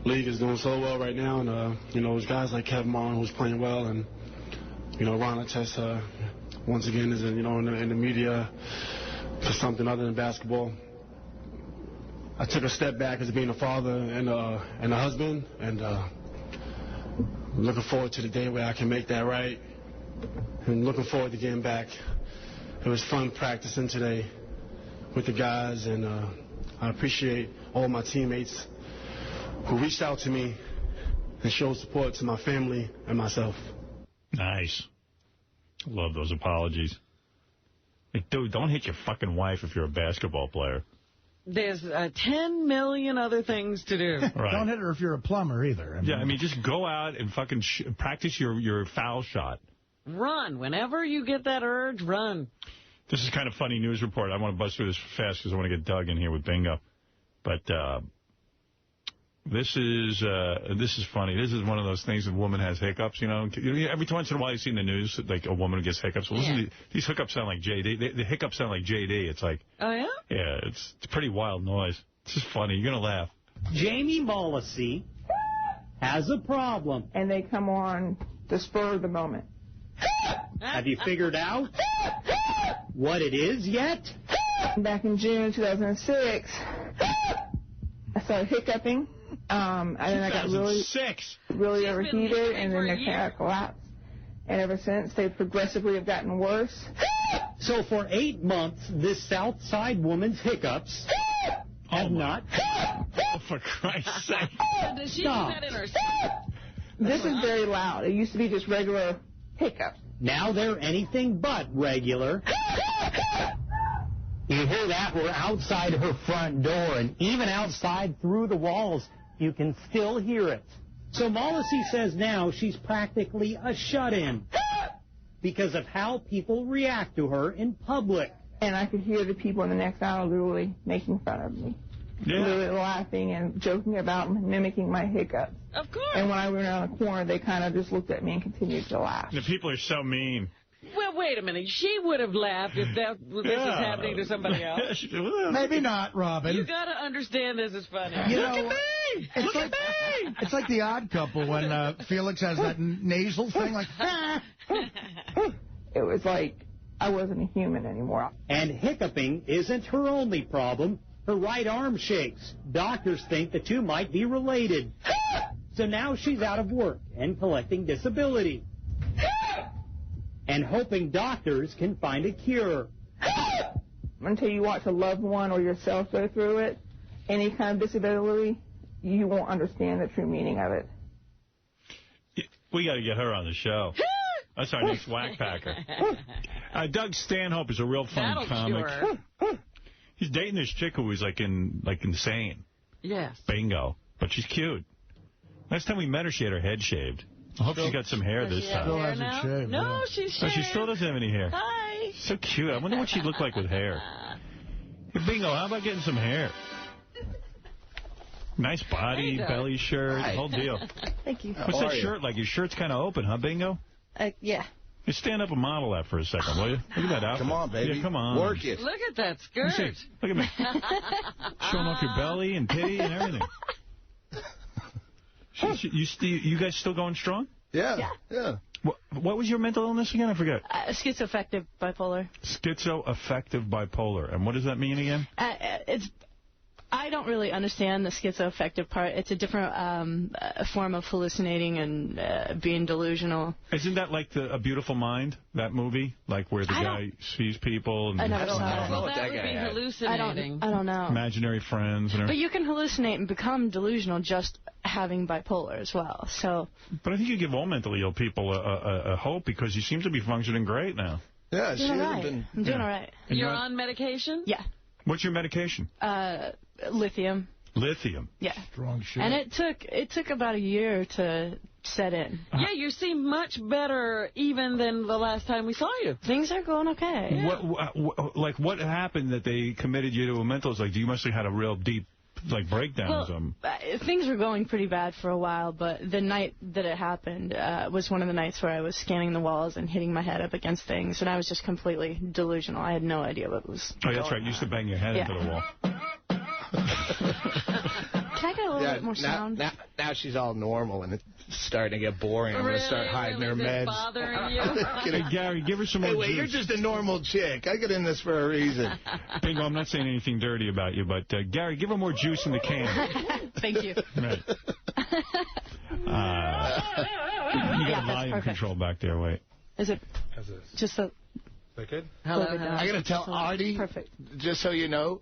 League is doing so well right now, and, there's guys like Kevin Martin who's playing well, and, Ron Artest, once again, is, in the media for something other than basketball. I took a step back as being a father and a husband, and I'm looking forward to the day where I can make that right. And looking forward to getting back. It was fun practicing today with the guys, and I appreciate all my teammates who reached out to me and showed support to my family and myself. Nice. Love those apologies. Like, dude, don't hit your fucking wife if you're a basketball player. There's 10 million other things to do. Right. Don't hit her if you're a plumber either. I mean, just go out and fucking practice your foul shot. Run. Whenever you get that urge, run. This is kind of funny news report. I want to buzz through this fast because I want to get Doug in here with Bingo. But this is funny. This is one of those things that a woman has hiccups, you know. Every once in a while you see in the news, like, a woman who gets hiccups. Well, listen, these hiccups sound like JD. The hiccups sound like JD. It's like... Oh, yeah? Yeah, it's a pretty wild noise. It's just funny. You're going to laugh. Jamie Morrissey has a problem. And they come on to spur the moment. Have you figured out what it is yet? Back in June 2006, I started hiccuping. And then I got really overheated, and then they kind of collapsed. And ever since, they progressively have gotten worse. So for 8 months, this South Side woman's hiccups have not... Oh, for Christ's sake. Does she do that in her sleep? This is very loud. It used to be just regular hiccups. Now they're anything but regular. You hear that? We're outside her front door, and even outside through the walls, you can still hear it. So Morrissey says now she's practically a shut-in because of how people react to her in public. And I could hear the people in the next aisle literally making fun of me. Yeah. Literally laughing and joking about mimicking my hiccups. Of course. And when I went around the corner, they kind of just looked at me and continued to laugh. The people are so mean. Well, wait a minute. She would have laughed if this was happening to somebody else. Maybe not, Robin. You got to understand this is funny. You know, it's like the Odd Couple when Felix has that nasal thing, like... It was like I wasn't a human anymore. And hiccuping isn't her only problem. Her right arm shakes. Doctors think the two might be related. So now she's out of work and collecting disability. And hoping doctors can find a cure. Until you watch a loved one or yourself go through it, any kind of disability, you won't understand the true meaning of it. We got to get her on the show. That's our next whack packer. Doug Stanhope is a real fun comic. Cure. He's dating this chick who is like insane. Yes. Bingo. But she's cute. Last time we met her, she had her head shaved. I hope she's got some hair this time. Still hasn't shaved. No, she's shaved. Oh, she still doesn't have any hair. Hi. So cute. I wonder what she'd look like with hair. Hey, Bingo, how about getting some hair? Nice body, belly shirt, whole deal. Thank you. What's that shirt like? Your shirt's kind of open, huh, Bingo? Yeah. You stand up and model that for a second, will you? Look at that outfit. Come on, baby. Yeah, come on. Work it. Look at that skirt. Look at me. Showing off your belly and titty and everything. You guys still going strong? Yeah. What was your mental illness again? I forget. Schizoaffective bipolar. Schizoaffective bipolar. And what does that mean again? I don't really understand the schizoaffective part. It's a different form of hallucinating and being delusional. Isn't that like A Beautiful Mind, that movie? Like where the guy sees people? And I never saw that. Well, that would be hallucinating. I don't know. Imaginary friends. And but you can hallucinate and become delusional just having bipolar as well. So. But I think you give all mentally ill people a hope because you seem to be functioning great now. Yeah, she hasn't been... I'm doing all right. You're on medication? Yeah. What's your medication? Lithium. Lithium? Yeah. Strong shit. And it took about a year to set in. Yeah, you seem much better even than the last time we saw you. Things are going okay. Yeah. What happened that they committed you to a mental? Like, you must have had a real deep breakdown or something. Things were going pretty bad for a while, but the night that it happened was one of the nights where I was scanning the walls and hitting my head up against things, and I was just completely delusional. I had no idea what was going on. Right. You used to bang your head into the wall. Can I get a little bit more sound? Now she's all normal, and it's starting to get boring. I'm going to start hiding her meds. Bothering you? Hey, Gary, give her some more juice. You're just a normal chick. I get in this for a reason. Bingo, I'm not saying anything dirty about you, but Gary, give her more juice in the can. Thank you. Right. You got volume control back there. Wait. Is it just a... Hello. I got to tell Artie, just so you know,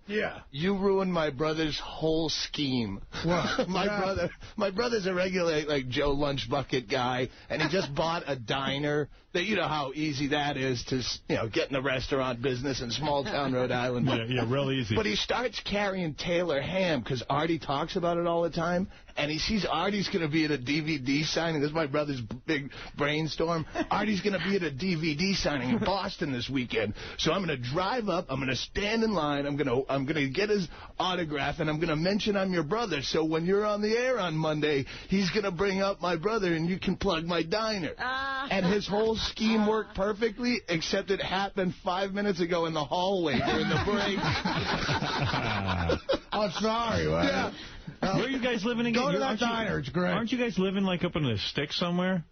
you ruined my brother's whole scheme. What? My brother's a regular, like, Joe Lunch Bucket guy, and he just bought a diner. That, you know how easy that is to, get in the restaurant business in small-town Rhode Island. Yeah, real easy. But he starts carrying Taylor ham, because Artie talks about it all the time, and he sees Artie's going to be at a DVD signing. This is my brother's big brainstorm. Artie's going to be at a DVD signing in Boston this weekend. So I'm going to drive up. I'm going to stand in line. I'm going to get his autograph, and I'm going to mention I'm your brother. So when you're on the air on Monday, he's going to bring up my brother, and you can plug my diner. And his whole scheme worked perfectly, except it happened 5 minutes ago in the hallway during the break. Oh, sorry. Well, yeah. Where are you guys living again? Go to that diner. It's great. Aren't you guys living, like, up in the sticks somewhere?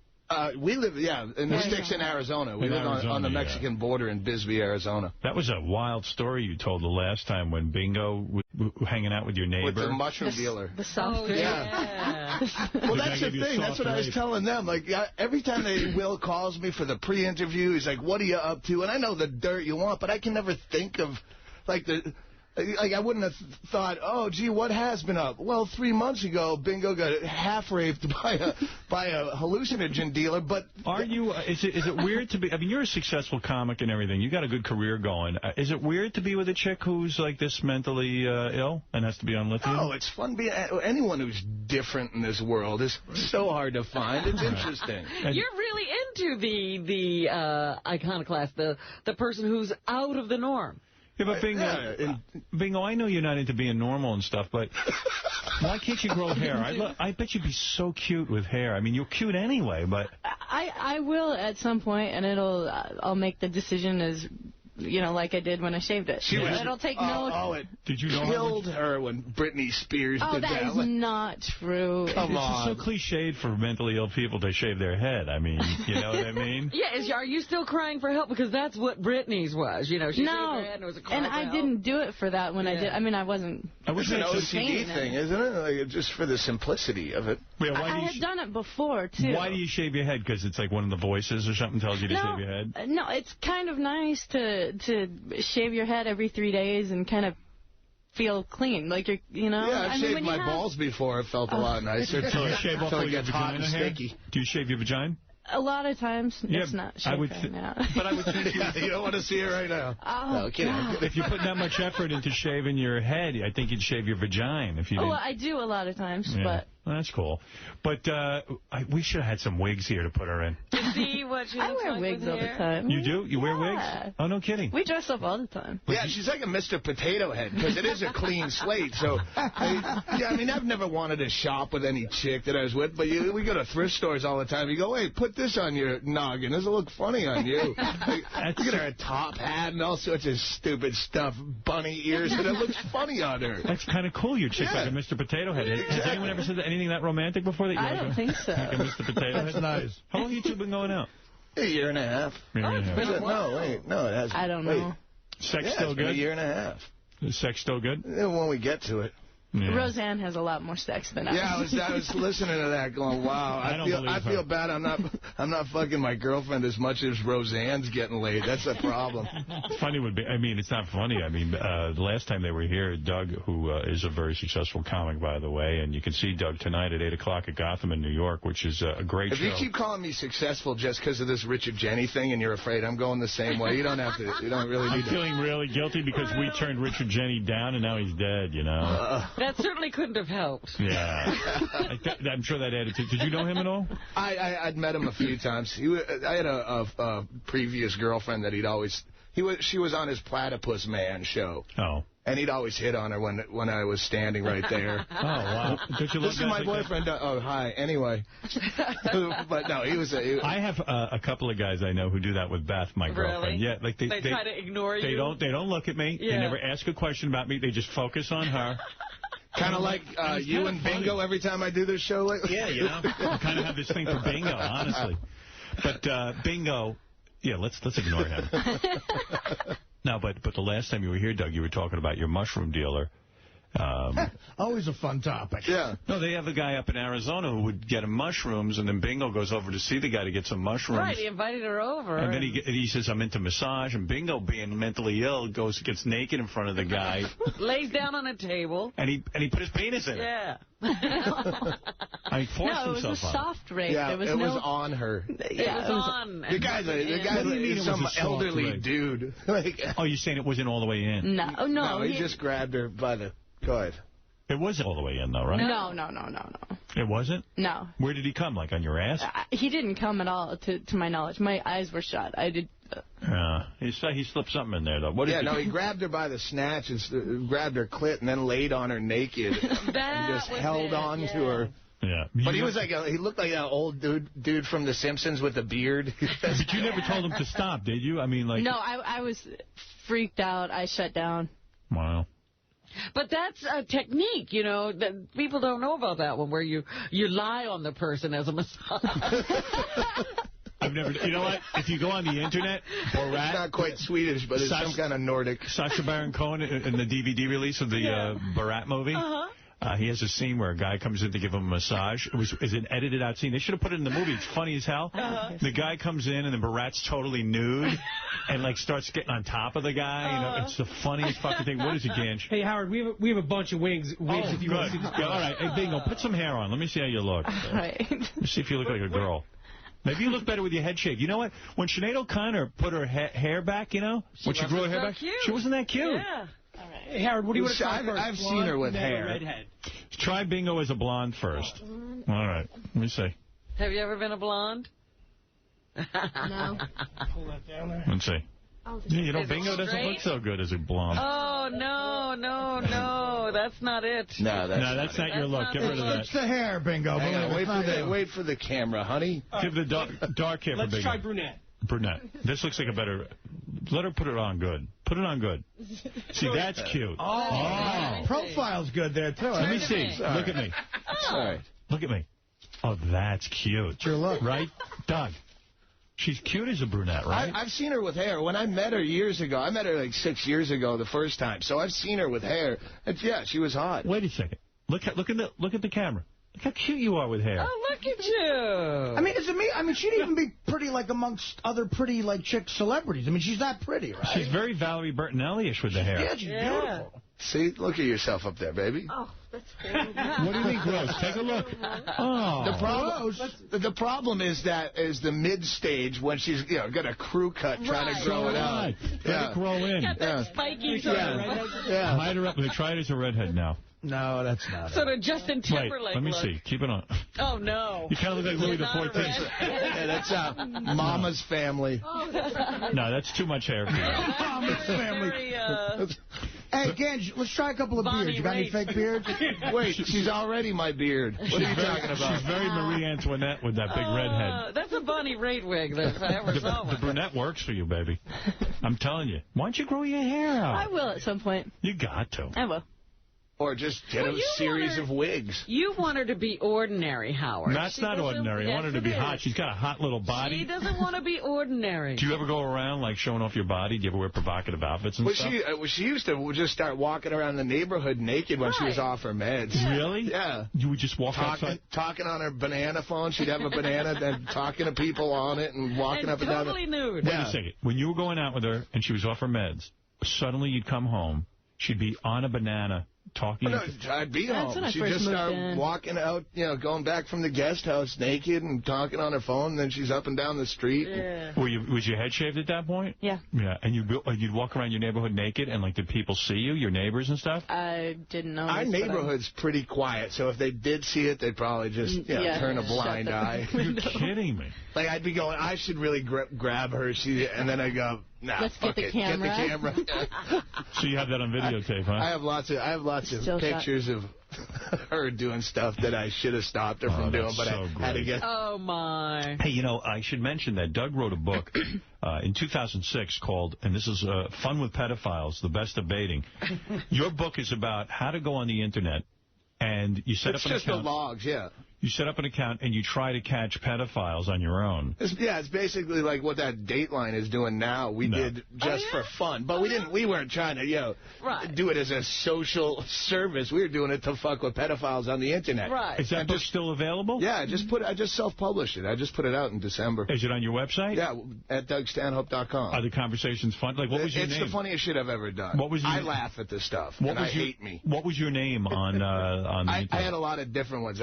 We live, in the sticks in Arizona. We live on the Mexican border in Bisbee, Arizona. That was a wild story you told the last time when Bingo was hanging out with your neighbor. With the mushroom dealer. The soft drink. Yeah. Well, that's the thing. That's what I was telling them. Like, every time Will calls me for the pre-interview, he's like, what are you up to? And I know the dirt you want, but I can never think of, like, I wouldn't have thought, oh, gee, what has been up? Well, 3 months ago, Bingo got half-raped by a hallucinogen dealer, but... Are you... Is it weird to be... I mean, you're a successful comic and everything. You got a good career going. Is it weird to be with a chick who's, like, this mentally ill and has to be on lithium? Oh, it's fun being... Anyone who's different in this world is so hard to find. It's interesting. You're really into the iconoclast, the person who's out of the norm. Yeah, but Bingo, I know you're not into being normal and stuff, but why can't you grow hair? I bet you'd be so cute with hair. I mean, you're cute anyway, but... I will at some point, and I'll make the decision as... like I did when I shaved it. It'll take Did you killed her when Britney Spears did that? Oh, that is not true. Come on. It's so cliched for mentally ill people to shave their head. I mean, you know what I mean? Yeah, are you still crying for help? Because that's what Britney's was. She shaved her head and it was a cry for help. I didn't do it for that when I did. I mean, I wasn't... It's an OCD thing, isn't it? Like, just for the simplicity of it. Yeah, I had done it before, too. Why do you shave your head? Because it's like one of the voices or something tells you to shave your head? No, it's kind of nice to shave your head every 3 days and kind of feel clean, like you're, Yeah, I've shaved my balls before. It felt a lot nicer. So you shave off it gets hot and sticky. Do you shave your vagina? A lot of times, it's not shaved right now. But I would think you don't want to see it right now. Oh, no, if you put that much effort into shaving your head, I think you'd shave your vagina. If you didn't. Well, I do a lot of times, but... Well, that's cool. But we should have had some wigs here to put her in. To see what she looks like. I wear wigs all the time. You do? You wear wigs? Oh, no kidding. We dress up all the time. Yeah, she's like a Mr. Potato Head, because it is a clean slate. So, I mean, I've never wanted to shop with any chick that I was with, but we go to thrift stores all the time. You go, hey, put this on your noggin. This will look funny on you. Like, you get her a top hat and all sorts of stupid stuff, bunny ears, and it looks funny on her. That's kind of cool, your chick, like a Mr. Potato Head. Has anyone ever said anything that romantic before? That you I don't think so. Like a Mr. Potato Head? That's nice. How long have you two been going out? A year and a half. No, it hasn't. I don't know. Sex still good? A year and a half. Is sex still good? When we get to it. Yeah. Roseanne has a lot more sex than I. Yeah, I was listening to that going, wow, I feel bad. I'm not fucking my girlfriend as much as Roseanne's getting laid. That's a problem. Funny would be, I mean, it's not funny. I mean, the last time they were here, Doug, who is a very successful comic, by the way, and you can see Doug tonight at 8 o'clock at Gotham in New York, which is a great show. If you keep calling me successful just because of this Richard Jenny thing and you're afraid I'm going the same way, you don't have to. You don't really need to. I'm feeling really guilty because we turned Richard Jenny down and now he's dead, you know. That certainly couldn't have helped. Yeah. I'm sure that added to. Did you know him at all? I'd met him a few times. I had a previous girlfriend that she was on his Platypus Man show. Oh. And he'd always hit on her when I was standing right there. Oh, wow. Don't you this is my boyfriend. Oh, hi. Anyway. But no, he was... I have a couple of guys I know who do that with Beth, my girlfriend. Really? Yeah, like they try to ignore you? They don't look at me. Yeah. They never ask a question about me. They just focus on her. Kind of like you and Bingo every time I do this show lately? Yeah, you know. I kind of have this thing for Bingo, honestly. But Bingo, yeah, let's ignore him. No, but the last time you were here, Doug, you were talking about your mushroom dealer. Always a fun topic. Yeah. No, they have a guy up in Arizona who would get him mushrooms, and then Bingo goes over to see the guy to get some mushrooms. Right, he invited her over. And then he says, I'm into massage, and Bingo, being mentally ill, gets naked in front of the guy. Lays down on a table. And he put his penis in it. Yeah. He forced it was himself a soft rape. Yeah, it was was on her. Yeah, it was on. The guy's some elderly dude. Oh, you're saying it wasn't all the way in? No, he just grabbed her by the... Go ahead. It wasn't all the way in, though, right? No. It wasn't? No. Where did he come? Like on your ass? He didn't come at all, to my knowledge. My eyes were shut. I did... He slipped something in there, though. He grabbed her by the snatch and grabbed her clit and then laid on her naked and just held on to her. Yeah. But he looked like that old dude from The Simpsons with a beard. But you never told him to stop, did you? I mean, like... No, I was freaked out. I shut down. Wow. But that's a technique, that people don't know about that one, where you lie on the person as a massage. I've never... You know what? If you go on the Internet, Borat... It's not quite Swedish, but it's some kind of Nordic. Sacha Baron Cohen in the DVD release of the Borat movie. He has a scene where a guy comes in to give him a massage. It's an edited-out scene. They should have put it in the movie. It's funny as hell. The guy comes in, and then Borat's totally nude and, starts getting on top of the guy. It's the funniest fucking thing. What is it, Ganj? Hey, Howard, we have a bunch of wigs if you want to see this. All right. Hey, Bingo, put some hair on. Let me see how you look. All right. Let me see if you look like a girl. Maybe you look better with your head shaved. You know what? When Sinead O'Connor put her hair back, when she grew her hair back, she wasn't that cute. Yeah. All right. Hey, Howard, what do you want to try first? I've seen her with hair. Redhead. Try Bingo as a blonde first. All right. Let me see. Have you ever been a blonde? No. Pull that down there. Let's see. Yeah, Bingo doesn't look so good as a blonde. Oh, no. That's not it. No, that's not your look. Get rid of that. It's the hair, Bingo. Wait for the camera, honey. Give the dark hair for Bingo. Let's try brunette. Brunette. This looks like a better... Let her put it on good. Put it on good. See, that's cute. Oh. Profile's good there, too. Let me see. Look at me. Sorry. Look at me. Oh, that's cute. It's your look. Right? Doug. She's cute as a brunette, right? I've seen her with hair. When I met her years ago, I met her like 6 years ago the first time. So I've seen her with hair. And yeah, she was hot. Wait a second. Look at the camera. Look how cute you are with hair. Oh, look at you. I mean, is it me? I mean, she'd even be pretty, amongst other pretty, chick celebrities. I mean, she's that pretty, right? She's very Valerie Bertinelli-ish with the hair. Yeah, she's beautiful. See, look at yourself up there, baby. Oh, that's crazy. What do you mean gross? Take a look. Oh. The problem is the mid-stage when she's got a crew cut trying to grow it out. Let it grow in. Got that spiky Yeah. Hide her up. They try it as a redhead now. No, that's not Sort of Justin Timberlake Wait, let me see. Keep it on. Oh, no. You kind of look like Louis XIV. Yeah, that's Mama's Family. No, that's too much hair for you. Mama's Family. Hey, Ganj, let's try a couple of beards. You got any fake beards? Wait, she's already my beard. What are you talking about? She's very Marie Antoinette with that big red head. That's a Bonnie Raitt wig that I ever saw one. The brunette works for you, baby. I'm telling you. Why don't you grow your hair out? I will at some point. You got to. I will. Or just get a series of wigs. You want her to be ordinary, Howard. That's not ordinary. I want her to be hot. She's got a hot little body. She doesn't want to be ordinary. Do you ever go around, showing off your body? Do you ever wear provocative outfits and stuff? She used to just start walking around the neighborhood naked when she was off her meds. Really? Yeah. You would just walk outside? Talking on her banana phone. She'd have a banana, then talking to people on it and walking up and down. Totally nude. Wait a second. When you were going out with her and she was off her meds, suddenly you'd come home, she'd be on a banana, talking. No, I'd be home. She'd just start walking out, going back from the guest house naked and talking on her phone, and then she's up and down the street. Yeah. Was your head shaved at that point? Yeah. Yeah, and you'd walk around your neighborhood naked, and did people see you, your neighbors and stuff? I didn't know. Our neighborhood's pretty quiet, so if they did see it, they'd probably just turn a blind eye. You're kidding me. I'd be going, I should really grab her, and then I go, nah, let's get the camera. Get the camera. So you have that on videotape, huh? I have lots of pictures of her doing stuff that I should have stopped her from doing, but I had to get. Oh, my. Hey, I should mention that Doug wrote a book in 2006 called, and this is Fun with Pedophiles, The Best of Baiting. Your book is about how to go on the Internet, and you set up an account. It's just the logs, yeah. You set up an account and you try to catch pedophiles on your own. It's basically like what that Dateline is doing now. We did just for fun, but we weren't trying to, do it as a social service. We were doing it to fuck with pedophiles on the internet. Right. Is that book still available? Yeah, I just self-published it. I just put it out in December. Is it on your website? Yeah, at DougStanhope.com. Are the conversations fun? Like, what was your name? It's the funniest shit I've ever done. I laugh at this stuff, and I hate me. What was your name on the I had a lot of different ones.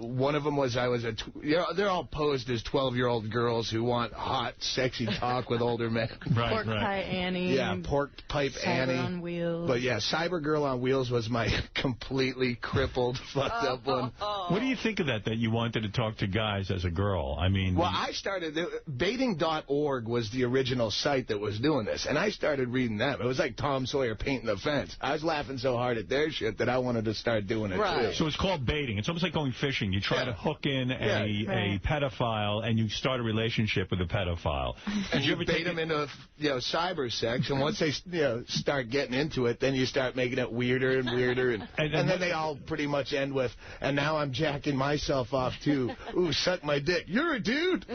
One of them was they're all posed as 12-year-old girls who want hot, sexy talk with older men. Pork Pie Annie. Yeah, Pork Pipe Annie. Cyber on Wheels. But yeah, Cyber Girl on Wheels was my completely crippled, fucked up one. What do you think of that you wanted to talk to guys as a girl? I mean... Well, I started... Baiting.org was the original site that was doing this, and I started reading them. It was like Tom Sawyer painting the fence. I was laughing so hard at their shit that I wanted to start doing it, too. So it's called baiting. It's almost like going fishing. You try to hook in a pedophile, and you start a relationship with a pedophile. And you bait them into cyber sex, and once they start getting into it, then you start making it weirder and weirder, and then they all pretty much end with, and now I'm jacking myself off, too. Ooh, suck my dick. You're a dude.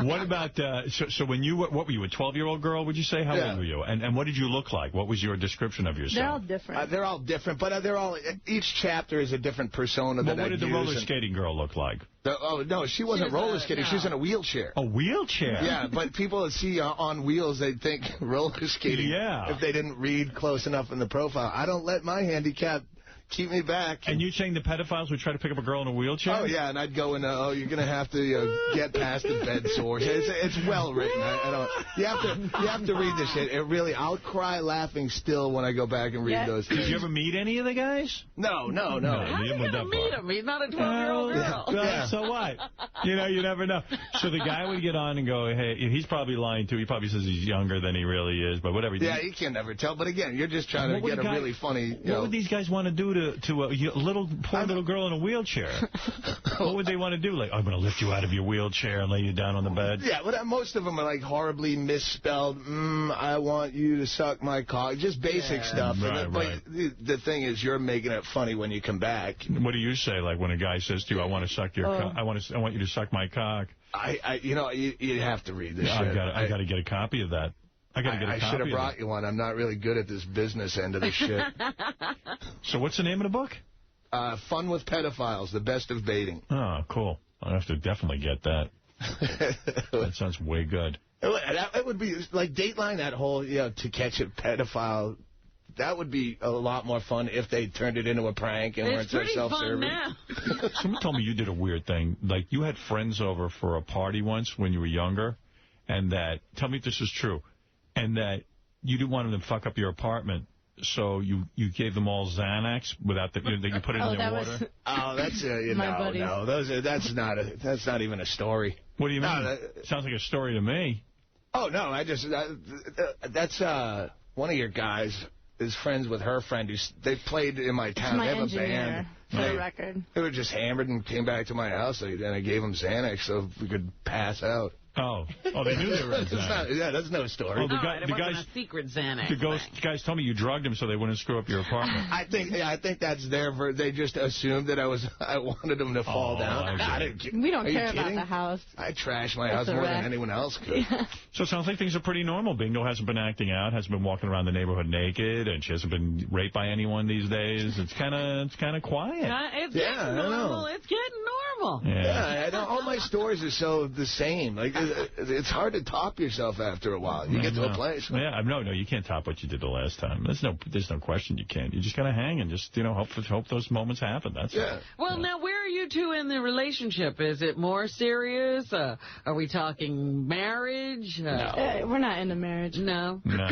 What about, so when you, what were you, a 12-year-old girl, would you say? How old were you? And what did you look like? What was your description of yourself? They're all different. They're all different, but they're all, each chapter is a different persona that I use. What did the roller skating girl look like? No, she wasn't roller skating. No. She was in a wheelchair. A wheelchair? Yeah, but people that see on wheels, they'd think roller skating if they didn't read close enough in the profile. I don't let my handicap keep me back. And you're saying the pedophiles would try to pick up a girl in a wheelchair? Oh, yeah, and I'd go in, you're going to have to get past the bed sores. It's well written. You have to read this shit. It really, I'll cry laughing still when I go back and read those things. Did you ever meet any of the guys? No. How are you going to meet him? He's not a 12-year-old girl. Yeah. So what? You never know. So the guy would get on and go, hey, he's probably lying, too. He probably says he's younger than he really is, but whatever. Yeah, you can never tell. But again, you're just trying to get a really funny... What would these guys want to do to a poor little girl in a wheelchair? What would they want to do? Like, I'm going to lift you out of your wheelchair and lay you down on the bed? Yeah, but most of them are like horribly misspelled. I want you to suck my cock. Just basic stuff. Right. The thing is, you're making it funny when you come back. What do you say? Like when a guy says to you, I want to suck your cock. I want you to suck my cock. You have to read this shit. I got to get a copy of that. I should have brought you one. I'm not really good at this business end of the shit. So what's the name of the book? Fun with Pedophiles, The Best of Baiting. Oh, cool. I'll have to definitely get that. That sounds way good. It would be like Dateline, that whole, to catch a pedophile. That would be a lot more fun if they turned it into a prank and weren't so self-serving. It's pretty fun now. Someone told me you did a weird thing. Like, you had friends over for a party once when you were younger, and that, tell me if this is true, and that you didn't want them to fuck up your apartment, so you gave them all Xanax without that you put it in their water. That's that's not even a story. What do you mean? Sounds like a story to me. Oh no, that's one of your guys is friends with her friend they played in my town. My they have a band. For the record. They were just hammered and came back to my house, and I gave them Xanax so we could pass out. Oh, they knew they were in Xanax. That's no story. Oh, it wasn't a secret Xanax. The guys told me you drugged them so they wouldn't screw up your apartment. I think that's they just assumed that I wanted them to fall down. We don't care about the house. I trash my house more than anyone else could. Yeah. So it sounds like things are pretty normal. Bingo hasn't been acting out, hasn't been walking around the neighborhood naked, and she hasn't been raped by anyone these days. It's kind of quiet. It's getting normal. It's getting normal. Yeah, all my stories are so the same. Like, it's hard to top yourself after a while. You get to a place. Yeah, no, you can't top what you did the last time. There's no question you can't. You just got to hang and just, hope those moments happen. That's it. Well, now, where are you two in the relationship? Is it more serious? Are we talking marriage? No. We're not into marriage. No. No.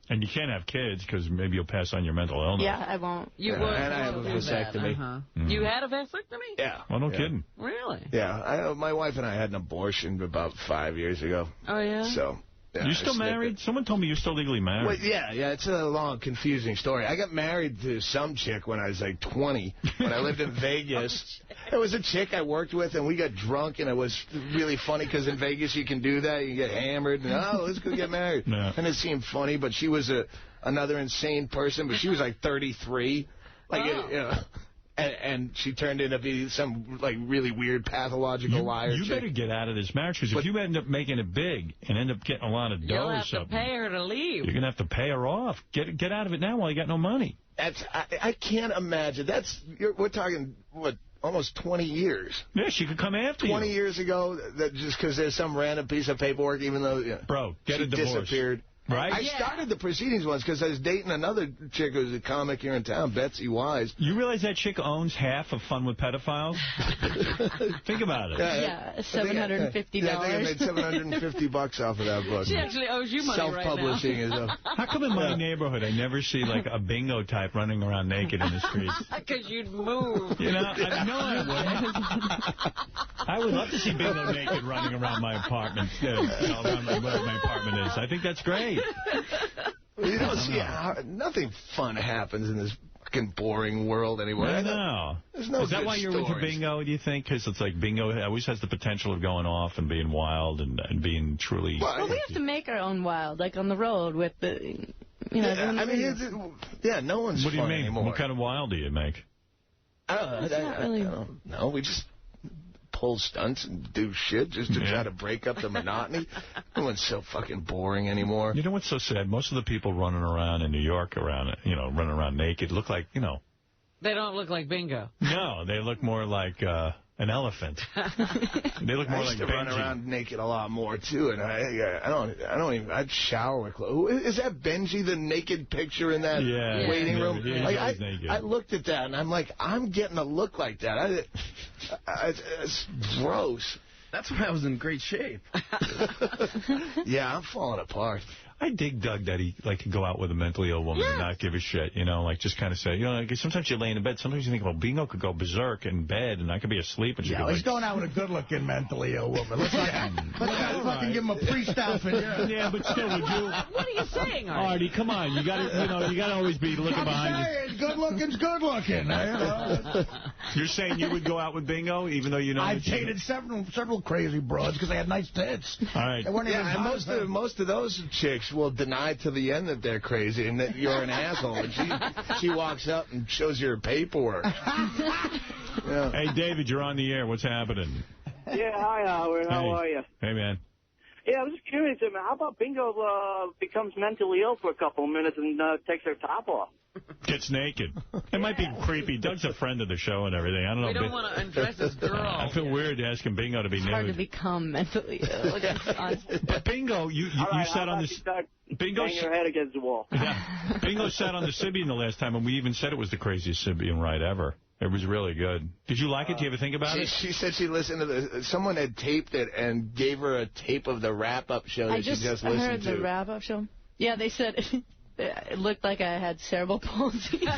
And you can't have kids because maybe you'll pass on your mental illness. Yeah, I won't. You would. And I have a vasectomy. You had a vasectomy? Yeah. Well, no kidding. Really? Yeah. My wife and I had an abortion about 5 years ago. Oh, yeah? So... Yeah, you still married? Someone told me you're still legally married. Well, yeah, it's a long, confusing story. I got married to some chick when I was like 20, when I lived in Vegas. It was a chick I worked with, and we got drunk, and it was really funny because in Vegas you can do that. You get hammered, and let's go get married. Yeah. And it seemed funny, but she was another insane person, but she was like 33. And she turned into be some, like, really weird pathological liar. You better get out of this marriage, because if you end up making it big and end up getting a lot of dough You'll or have something, to pay her to leave. you're going to have to pay her off. Get out of it now while you got no money. I can't imagine. We're talking, what, almost 20 years. Yeah, she could come after you. 20 years ago, that just because there's some random piece of paperwork, even though Bro, get a divorce. Disappeared. Right? I started the proceedings once because I was dating another chick who was a comic here in town, Betsy Wise. You realize that chick owns half of Fun with Pedophiles? Think about it. Yeah, $750. I think I made $750 off of that book. She actually owes you money right now. Self-publishing is How come in my neighborhood I never see, like, a bingo type running around naked in the streets? Because you'd move. You know, I wouldn't. I would love to see bingo naked running around my apartment, around where my apartment is. I think that's great. You don't see nothing fun happens in this fucking boring world anymore. I know. There's no Is that why you're into bingo, do you think? Because it's like bingo always has the potential of going off and being wild and being truly... Well, we have to make our own wild, like on the road with the... You know, no one's What do you fun mean? anymore. What kind of wild do you make? I don't know. We just pull stunts and do shit just to try to break up the monotony. No one's so fucking boring anymore. You know what's so sad? Most of the people running around in New York running around naked look like, They don't look like bingo. No, they look more like an elephant. They look more like Benji. I used to run around naked a lot more, too, and I'd shower with clothes. Is that Benji, the naked picture in that waiting room? I looked at that, and I'm like, I'm getting a look like that. It's gross. That's when I was in great shape. Yeah, I'm falling apart. I dig Doug that he could go out with a mentally ill woman and not give a shit, just kind of say, sometimes you lay in bed, sometimes you think, well, Bingo could go berserk in bed, and I could be asleep, and she could he's going out with a good-looking mentally ill woman. Let's not fucking give him a priest outfit. Yeah, but still, would you? What are you saying, Artie? Artie, come on, you got to always be looking behind you. Good-looking's good-looking. You're saying you would go out with Bingo, even though you know I've dated several crazy broads because they had nice tits. All right. And most of those chicks will deny to the end that they're crazy and that you're an asshole. And she walks up and shows you her paperwork. Hey, David, you're on the air. What's happening? Yeah, hi, Howard. How are you? Hey, man. Yeah, I was just curious. How about Bingo becomes mentally ill for a couple of minutes and takes her top off? Gets naked. It might be creepy. Doug's a friend of the show and everything. I don't know. We don't want to undress this girl. I feel weird asking Bingo to be nude. It's hard to become mentally ill. But Bingo, you sat on this. Bingo, bang your head against the wall. Yeah. Bingo sat on the Sybian the last time, and we even said it was the craziest Sybian ride ever. It was really good. Did you like it? Do you ever think about it? She said she listened to someone had taped it and gave her a tape of the wrap-up show that she just listened to. I heard the wrap-up show. Yeah, they said it looked like I had cerebral palsy.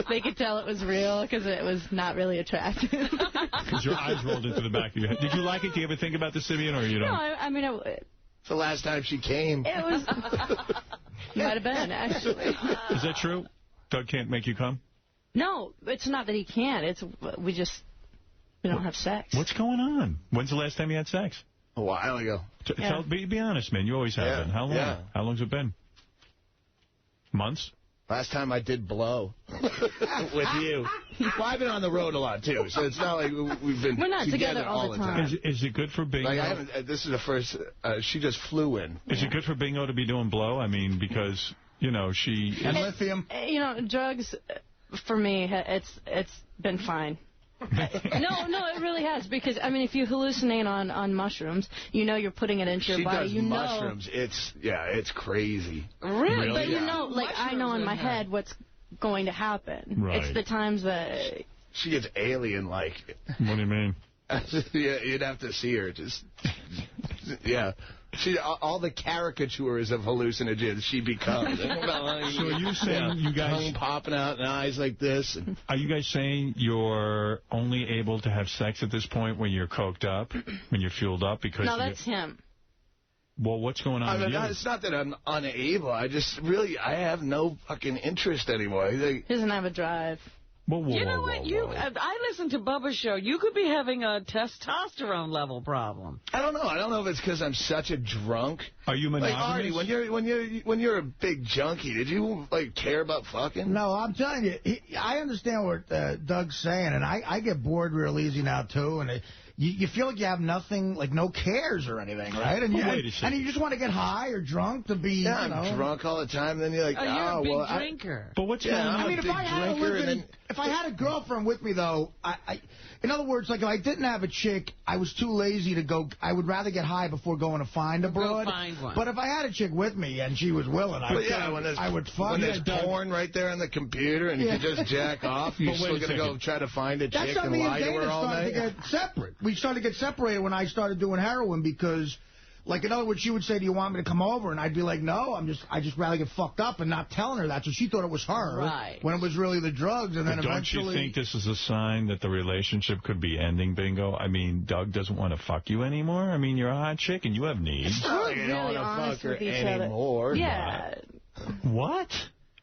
They could tell it was real because it was not really attractive. Because your eyes rolled into the back of your head. Did you like it? Do you ever think about the Sybian, or you don't? No, I mean... It's the last time she came. It was... Might have been, actually. Is that true? Doug can't make you come? No, it's not that he can't. It's we don't have sex. What's going on? When's the last time you had sex? A while ago. Be honest, man. You always have been. How long? Yeah. How long's it been? Months? Last time I did blow with you. Well, I've been on the road a lot, too, so it's not like we've been We're not together all the time. Is it good for Bingo? This is the first, she just flew in. Is it good for Bingo to be doing blow? I mean, because, she... And lithium. Drugs, for me, it's been fine. No, it really has, because I mean, if you hallucinate on mushrooms, you're putting it into your body. She does mushrooms. It's crazy. Really? But I know in my head what's going to happen. Right. It's the times that she gets alien-like. What do you mean? Yeah, you'd have to see her. All the caricatures of hallucinogens she becomes. So are you saying you guys... Tongue popping out and eyes like this. Are you guys saying you're only able to have sex at this point when you're coked up, when you're fueled up? Because no, that's him. Well, what's going on with you? It's not that I'm unable. I have no fucking interest anymore. He doesn't have a drive. You know what? I listen to Bubba's show. You could be having a testosterone level problem. I don't know. I don't know if it's because I'm such a drunk. Are you monogamous? Like, Artie, when you're a big junkie, did you care about fucking? No, I'm telling you, I understand what Doug's saying, and I get bored real easy now too, and you feel like you have nothing, like no cares or anything, right? And you just want to get high or drunk to be, I'm drunk all the time. Then you're like, you're a big drinker. But what's going on? I mean, if I had a girlfriend with me, though, in other words, like if I didn't have a chick, I was too lazy to go. I would rather get high before going to find a broad. Go find one. But if I had a chick with me and she was willing, I would fuck. When there's porn right there on the computer and you can just jack off, you're still going to go try to find a chick and lie to her all night? To get separate. We started to get separated when I started doing heroin because, like, in other words, she would say, do you want me to come over? And I'd be like, no, I just rather get fucked up and not telling her that. So she thought it was her when it was really the drugs. And then eventually... Don't you think this is a sign that the relationship could be ending, Bingo? I mean, Doug doesn't want to fuck you anymore? I mean, you're a hot chick and you have needs. We're you don't want to fuck her anymore. Yeah. What?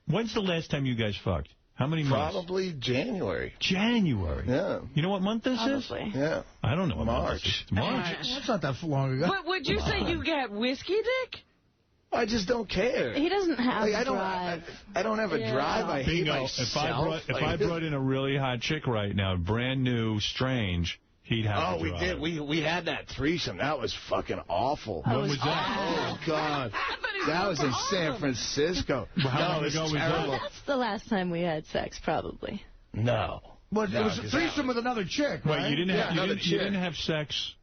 When's the last time you guys fucked? How many months? Probably January. January? Yeah. You know what month this is? Yeah. I don't know what month this is. March. That's not that long ago. But would you say you got whiskey dick? I just don't care. He doesn't have a drive. I don't have a drive. I hate Bingo, myself. If I brought in a really hot chick right now, brand new, strange, he'd have a drive. We did. We had that threesome. That was fucking awful. When was that? Oh, God. That was in San Francisco. How long ago was that? That's the last time we had sex, probably. No. But it was a threesome with another chick, right? Wait, you didn't have sex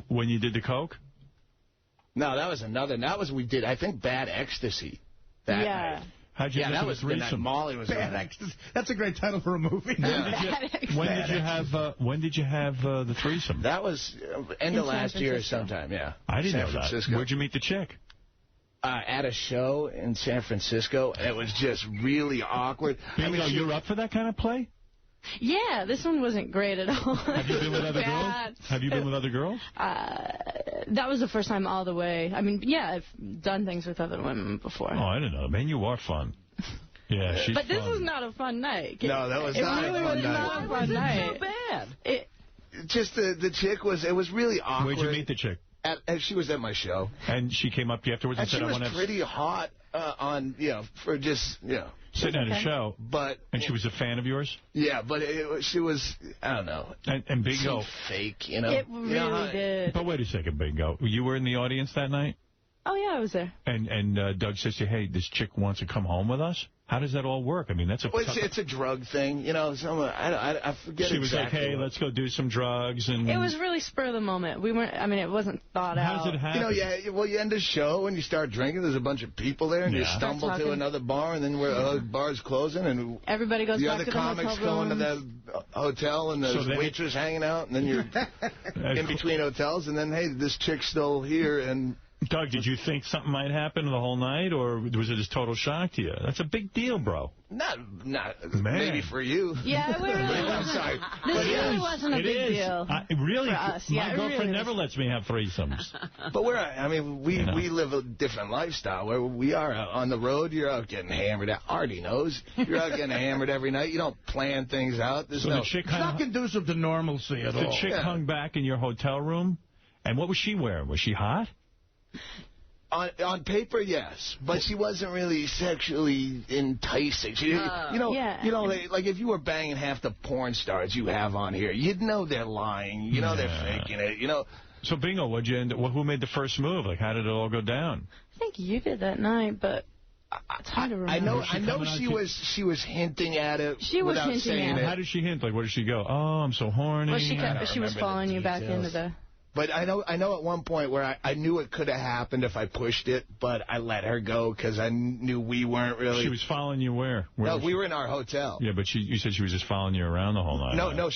when you did the coke? No, that was another. That was we did. I think Bad Ecstasy. That night. How'd you that was threesome. Molly was Bad Ecstasy. That's a great title for a movie. When did you have the threesome? That was end of last year or sometime. Yeah. I didn't know that. Where'd you meet the chick? At a show in San Francisco, and it was just really awkward. Bingo, you're up for that kind of play? Yeah, this one wasn't great at all. Have you been with other girls? Have you been with other girls? That was the first time all the way. I mean, yeah, I've done things with other women before. Oh, I didn't know. Man, you are fun. Yeah, she's But this was not a fun night. No, that was not a fun night. It really was not a fun night. So bad. Just the chick was, it was really awkward. Where'd you meet the chick? She was at my show. And she came up to you afterwards and said, I want to have... she was pretty hot for just, sitting at a show. And she was a fan of yours? Yeah, but she was, I don't know. And Bingo. Fake, It really did. But wait a second, Bingo. You were in the audience that night? Oh, yeah, I was there. And Doug says to you, hey, this chick wants to come home with us? How does that all work? I mean, that's a... Well, it's a drug thing. I forget She was exactly like, hey, let's go do some drugs. And it was really spur of the moment. We weren't, I mean, it wasn't thought out. How does it happen? Well, you end a show and you start drinking. There's a bunch of people there and you stumble to another bar and then the bar's closing and... Everybody goes back to the hotel room. The other comics go into the hotel and there's waitress hanging out and then you're in between hotels and then, hey, this chick's still here and... Doug, did you think something might happen the whole night, or was it a total shock to you? That's a big deal, bro. Not maybe for you. Yeah, we really I'm sorry. This really wasn't a big deal. Really? For us. My girlfriend never lets me have threesomes. But we live a different lifestyle where we are on the road. You're out getting hammered. Artie knows. You're out getting hammered every night. You don't plan things out. The chick it's not conducive to normalcy at all. The chick hung back in your hotel room, and what was she wearing? Was she hot? On paper, yes, but she wasn't really sexually enticing. Like if you were banging half the porn stars you have on here, you'd know they're lying. You know they're faking it. So, Bingo, who made the first move? Like, how did it all go down? I think you did that night, but it's hard to remember. I know she was hinting at it without saying it. How did she hint? Like, what did she go? Oh, I'm so horny. Well, she was following you back into the... But I know at one point where I knew it could have happened if I pushed it, but I let her go because I knew we weren't really... She was following you where? No, we were in our hotel. Yeah, but you said she was just following you around the whole night. No,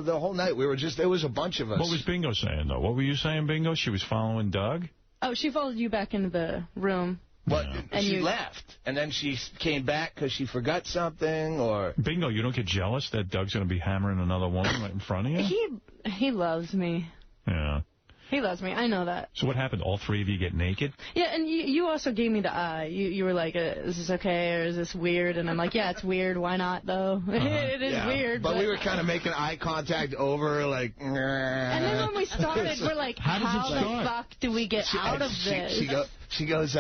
the whole night we were just... There was a bunch of us. What was Bingo saying, though? What were you saying, Bingo? She was following Doug? Oh, she followed you back into the room. But she left, and then she came back because she forgot something, or... Bingo, you don't get jealous that Doug's going to be hammering another woman right in front of you? He loves me. Yeah. He loves me. I know that. So what happened? All three of you get naked? Yeah, and you also gave me the eye. You were like, is this okay or is this weird? And I'm like, yeah, it's weird. Why not, though? It is weird. But we were kind of making eye contact over, like... And then when we started, we're like, how the fuck do we get out of this? She goes,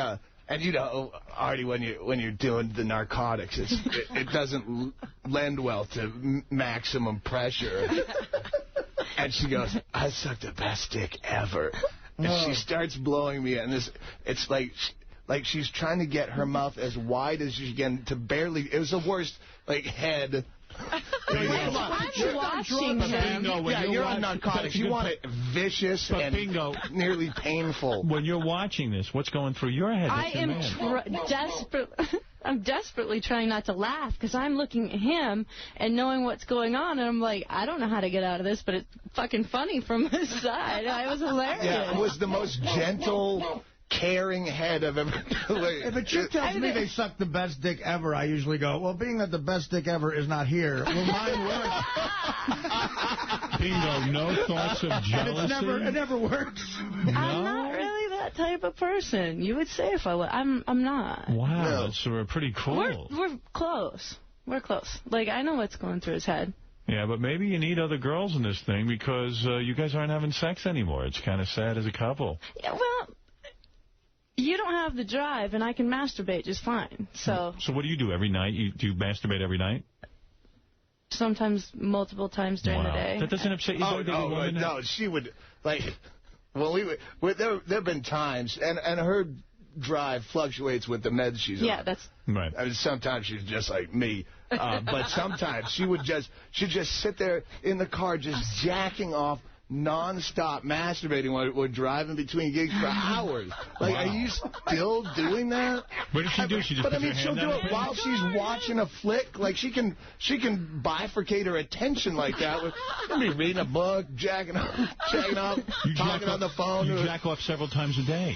and you know, Artie, when you're doing the narcotics, it doesn't lend well to maximum pressure. And she goes, I sucked the best dick ever. And she starts blowing me, and it's like she's trying to get her mouth as wide as she can to barely. It was the worst, like, head. I'm watching him. Yeah, you're on narcotics. You want it vicious and nearly painful. When you're watching this, what's going through your head? I am I'm desperately trying not to laugh because I'm looking at him and knowing what's going on, and I'm like, I don't know how to get out of this, but it's fucking funny from his side. It was hilarious. Yeah, it was the most gentle, caring head I've ever... If a chick tells me they suck the best dick ever, I usually go, well, being that the best dick ever is not here, will mine work? Bingo, no thoughts of jealousy? It never works. No? I'm not really that type of person. You would say if I was. I'm not. Wow, that's pretty cool. We're close. We're close. Like, I know what's going through his head. Yeah, but maybe you need other girls in this thing because you guys aren't having sex anymore. It's kind of sad as a couple. Yeah, well... You don't have the drive, and I can masturbate just fine. So what do you do every night? Do you masturbate every night? Sometimes multiple times during the day. That doesn't upset you? No, she would, like, well, there have been times, and her drive fluctuates with the meds she's on. Yeah, that's... Right. I mean, sometimes she's just like me, but sometimes she'd just sit there in the car just jacking off, nonstop masturbating while we're driving between gigs for hours. Like, are you still doing that? What does she do? She just But I mean, she'll do it while she's watching a flick. Like, she can bifurcate her attention like that. She'll be reading a book, jacking off, talking on the phone. You jack off several times a day.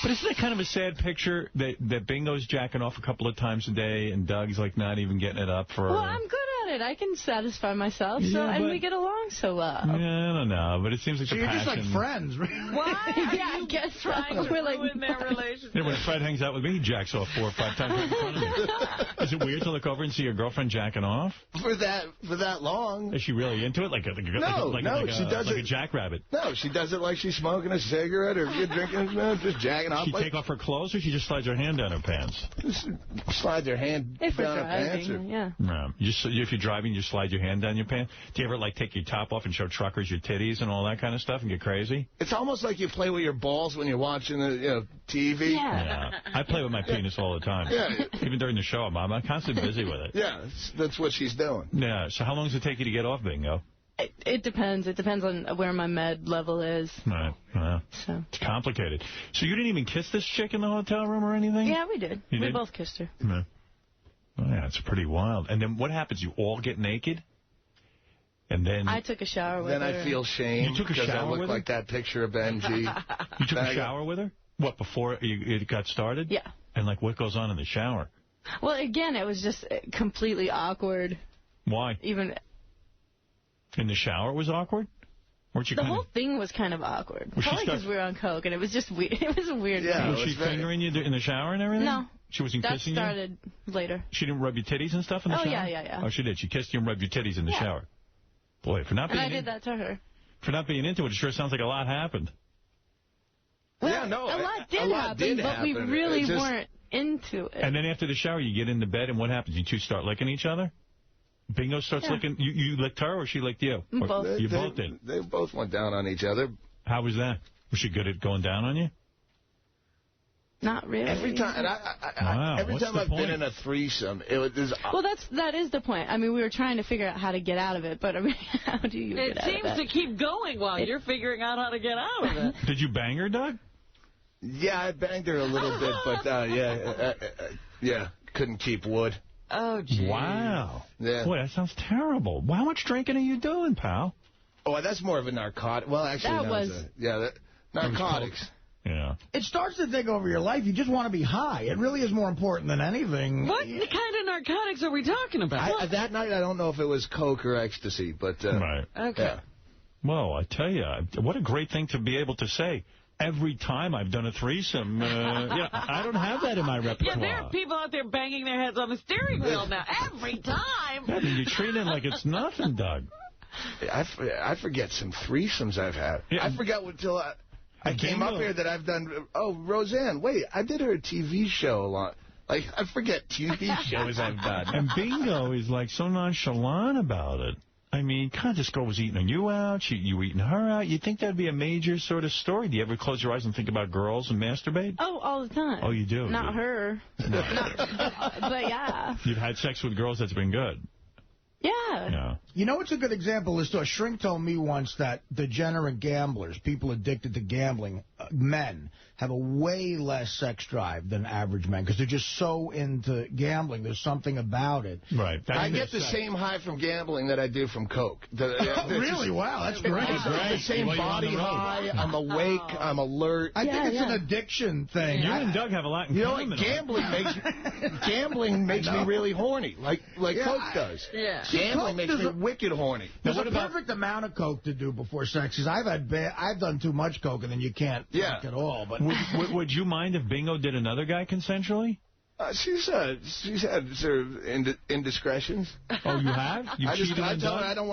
But isn't that kind of a sad picture that Bingo's jacking off a couple of times a day and Doug's like not even getting it up for her? Well, I'm good at it. I can satisfy myself, and we get along so well. Yeah, I don't know, but it seems like so you're just like friends. Why are you trying to ruin their relationship? Yeah, when Fred hangs out with me, he jacks off 4 or 5 times right in front of me. Is it weird to look over and see your girlfriend jacking off? For that long. Is she really into it? Like she does like a jackrabbit. No, she does it like she's smoking a cigarette or drinking, just jacking off. She take off her clothes, or she just slides her hand down her pants? Slides her hand down her pants. Yeah. If you're driving, you slide your hand down your pants. Do you ever like take your top off and show truckers your titties and all that kind of stuff and get crazy? It's almost like you play with your balls when you're watching TV. Yeah. I play with my penis all the time. Yeah. Even during the show, I'm constantly busy with it. Yeah, that's what she's doing. Yeah. So how long does it take you to get off, Bingo? It depends. It depends on where my med level is. Right. So it's complicated. So you didn't even kiss this chick in the hotel room or anything? Yeah, we did. We both kissed her. Yeah. Oh, yeah, it's pretty wild. And then what happens? You all get naked? And then... I took a shower with her. Then I feel shame. You took a shower because I look like that picture of Benji. You took a shower with her? What, before it got started? Yeah. And, like, what goes on in the shower? Well, again, it was just completely awkward. Why? Even... In the shower it was awkward? The whole thing was kind of awkward. Probably because we were on coke, and it was just weird. It was a weird thing. Was she fingering you in the shower and everything? No. She wasn't kissing you? That started later. She didn't rub your titties and stuff in the shower? Yeah. Oh, she did. She kissed you and rubbed your titties in the shower. Boy, for not being... And I did that to her. For not being into it, it sure sounds like a lot happened. Well, a lot did happen, but we really weren't into it. And then after the shower, you get into bed, and what happens? You two start licking each other? Bingo starts licking... You licked her, or she licked you? Both. You both did? They both went down on each other. How was that? Was she good at going down on you? Not really. Every time, every time I've been in a threesome, well, that is the point. I mean, we were trying to figure out how to get out of it, but I mean, how do you get out of it? It seems to keep going while you're figuring out how to get out of it. Did you bang her, Doug? Yeah, I banged her a little bit, but couldn't keep wood. Oh, geez. Wow. Yeah. Boy, that sounds terrible. How much drinking are you doing, pal? Oh, that's more of a narcotic. Well, actually, narcotics. Yeah. It starts to take over your life. You just want to be high. It really is more important than anything. What kind of narcotics are we talking about? That night, I don't know if it was coke or ecstasy, but... right. Okay. Well, I tell you, what a great thing to be able to say. Every time I've done a threesome, I don't have that in my repertoire. Yeah, there are people out there banging their heads on the steering wheel now. Every time. I mean, you treat it like it's nothing, Doug. I forget some threesomes I've had. Yeah. I forgot until I came up here that I've done. Oh, Roseanne, wait, I did her TV show a lot. Like, I forget TV shows I've done. And Bingo is like so nonchalant about it. I mean, God, this girl was eating you out, you eating her out. You'd think that'd be a major sort of story. Do you ever close your eyes and think about girls and masturbate? Oh, all the time. Oh, you do? Not her. But yeah. You've had sex with girls that's been good. Yeah. You know what's a good example is a shrink told me once that degenerate gamblers, people addicted to gambling, men, have a way less sex drive than average men because they're just so into gambling. There's something about it. Right. I get the same high from gambling that I do from coke. Really? Wow, that's great. The same body high. I'm awake. I'm alert. I think it's an addiction thing. You and Doug have a lot in common. Like, gambling makes me really horny, like coke does. Yeah. Gambling makes me wicked horny. There's a perfect amount of coke to do before sex. Because I've done too much coke, and then you can't fuck at all. But would you mind if Bingo did another guy consensually? She's had sort of indiscretions. Oh, you have? I tell her I don't want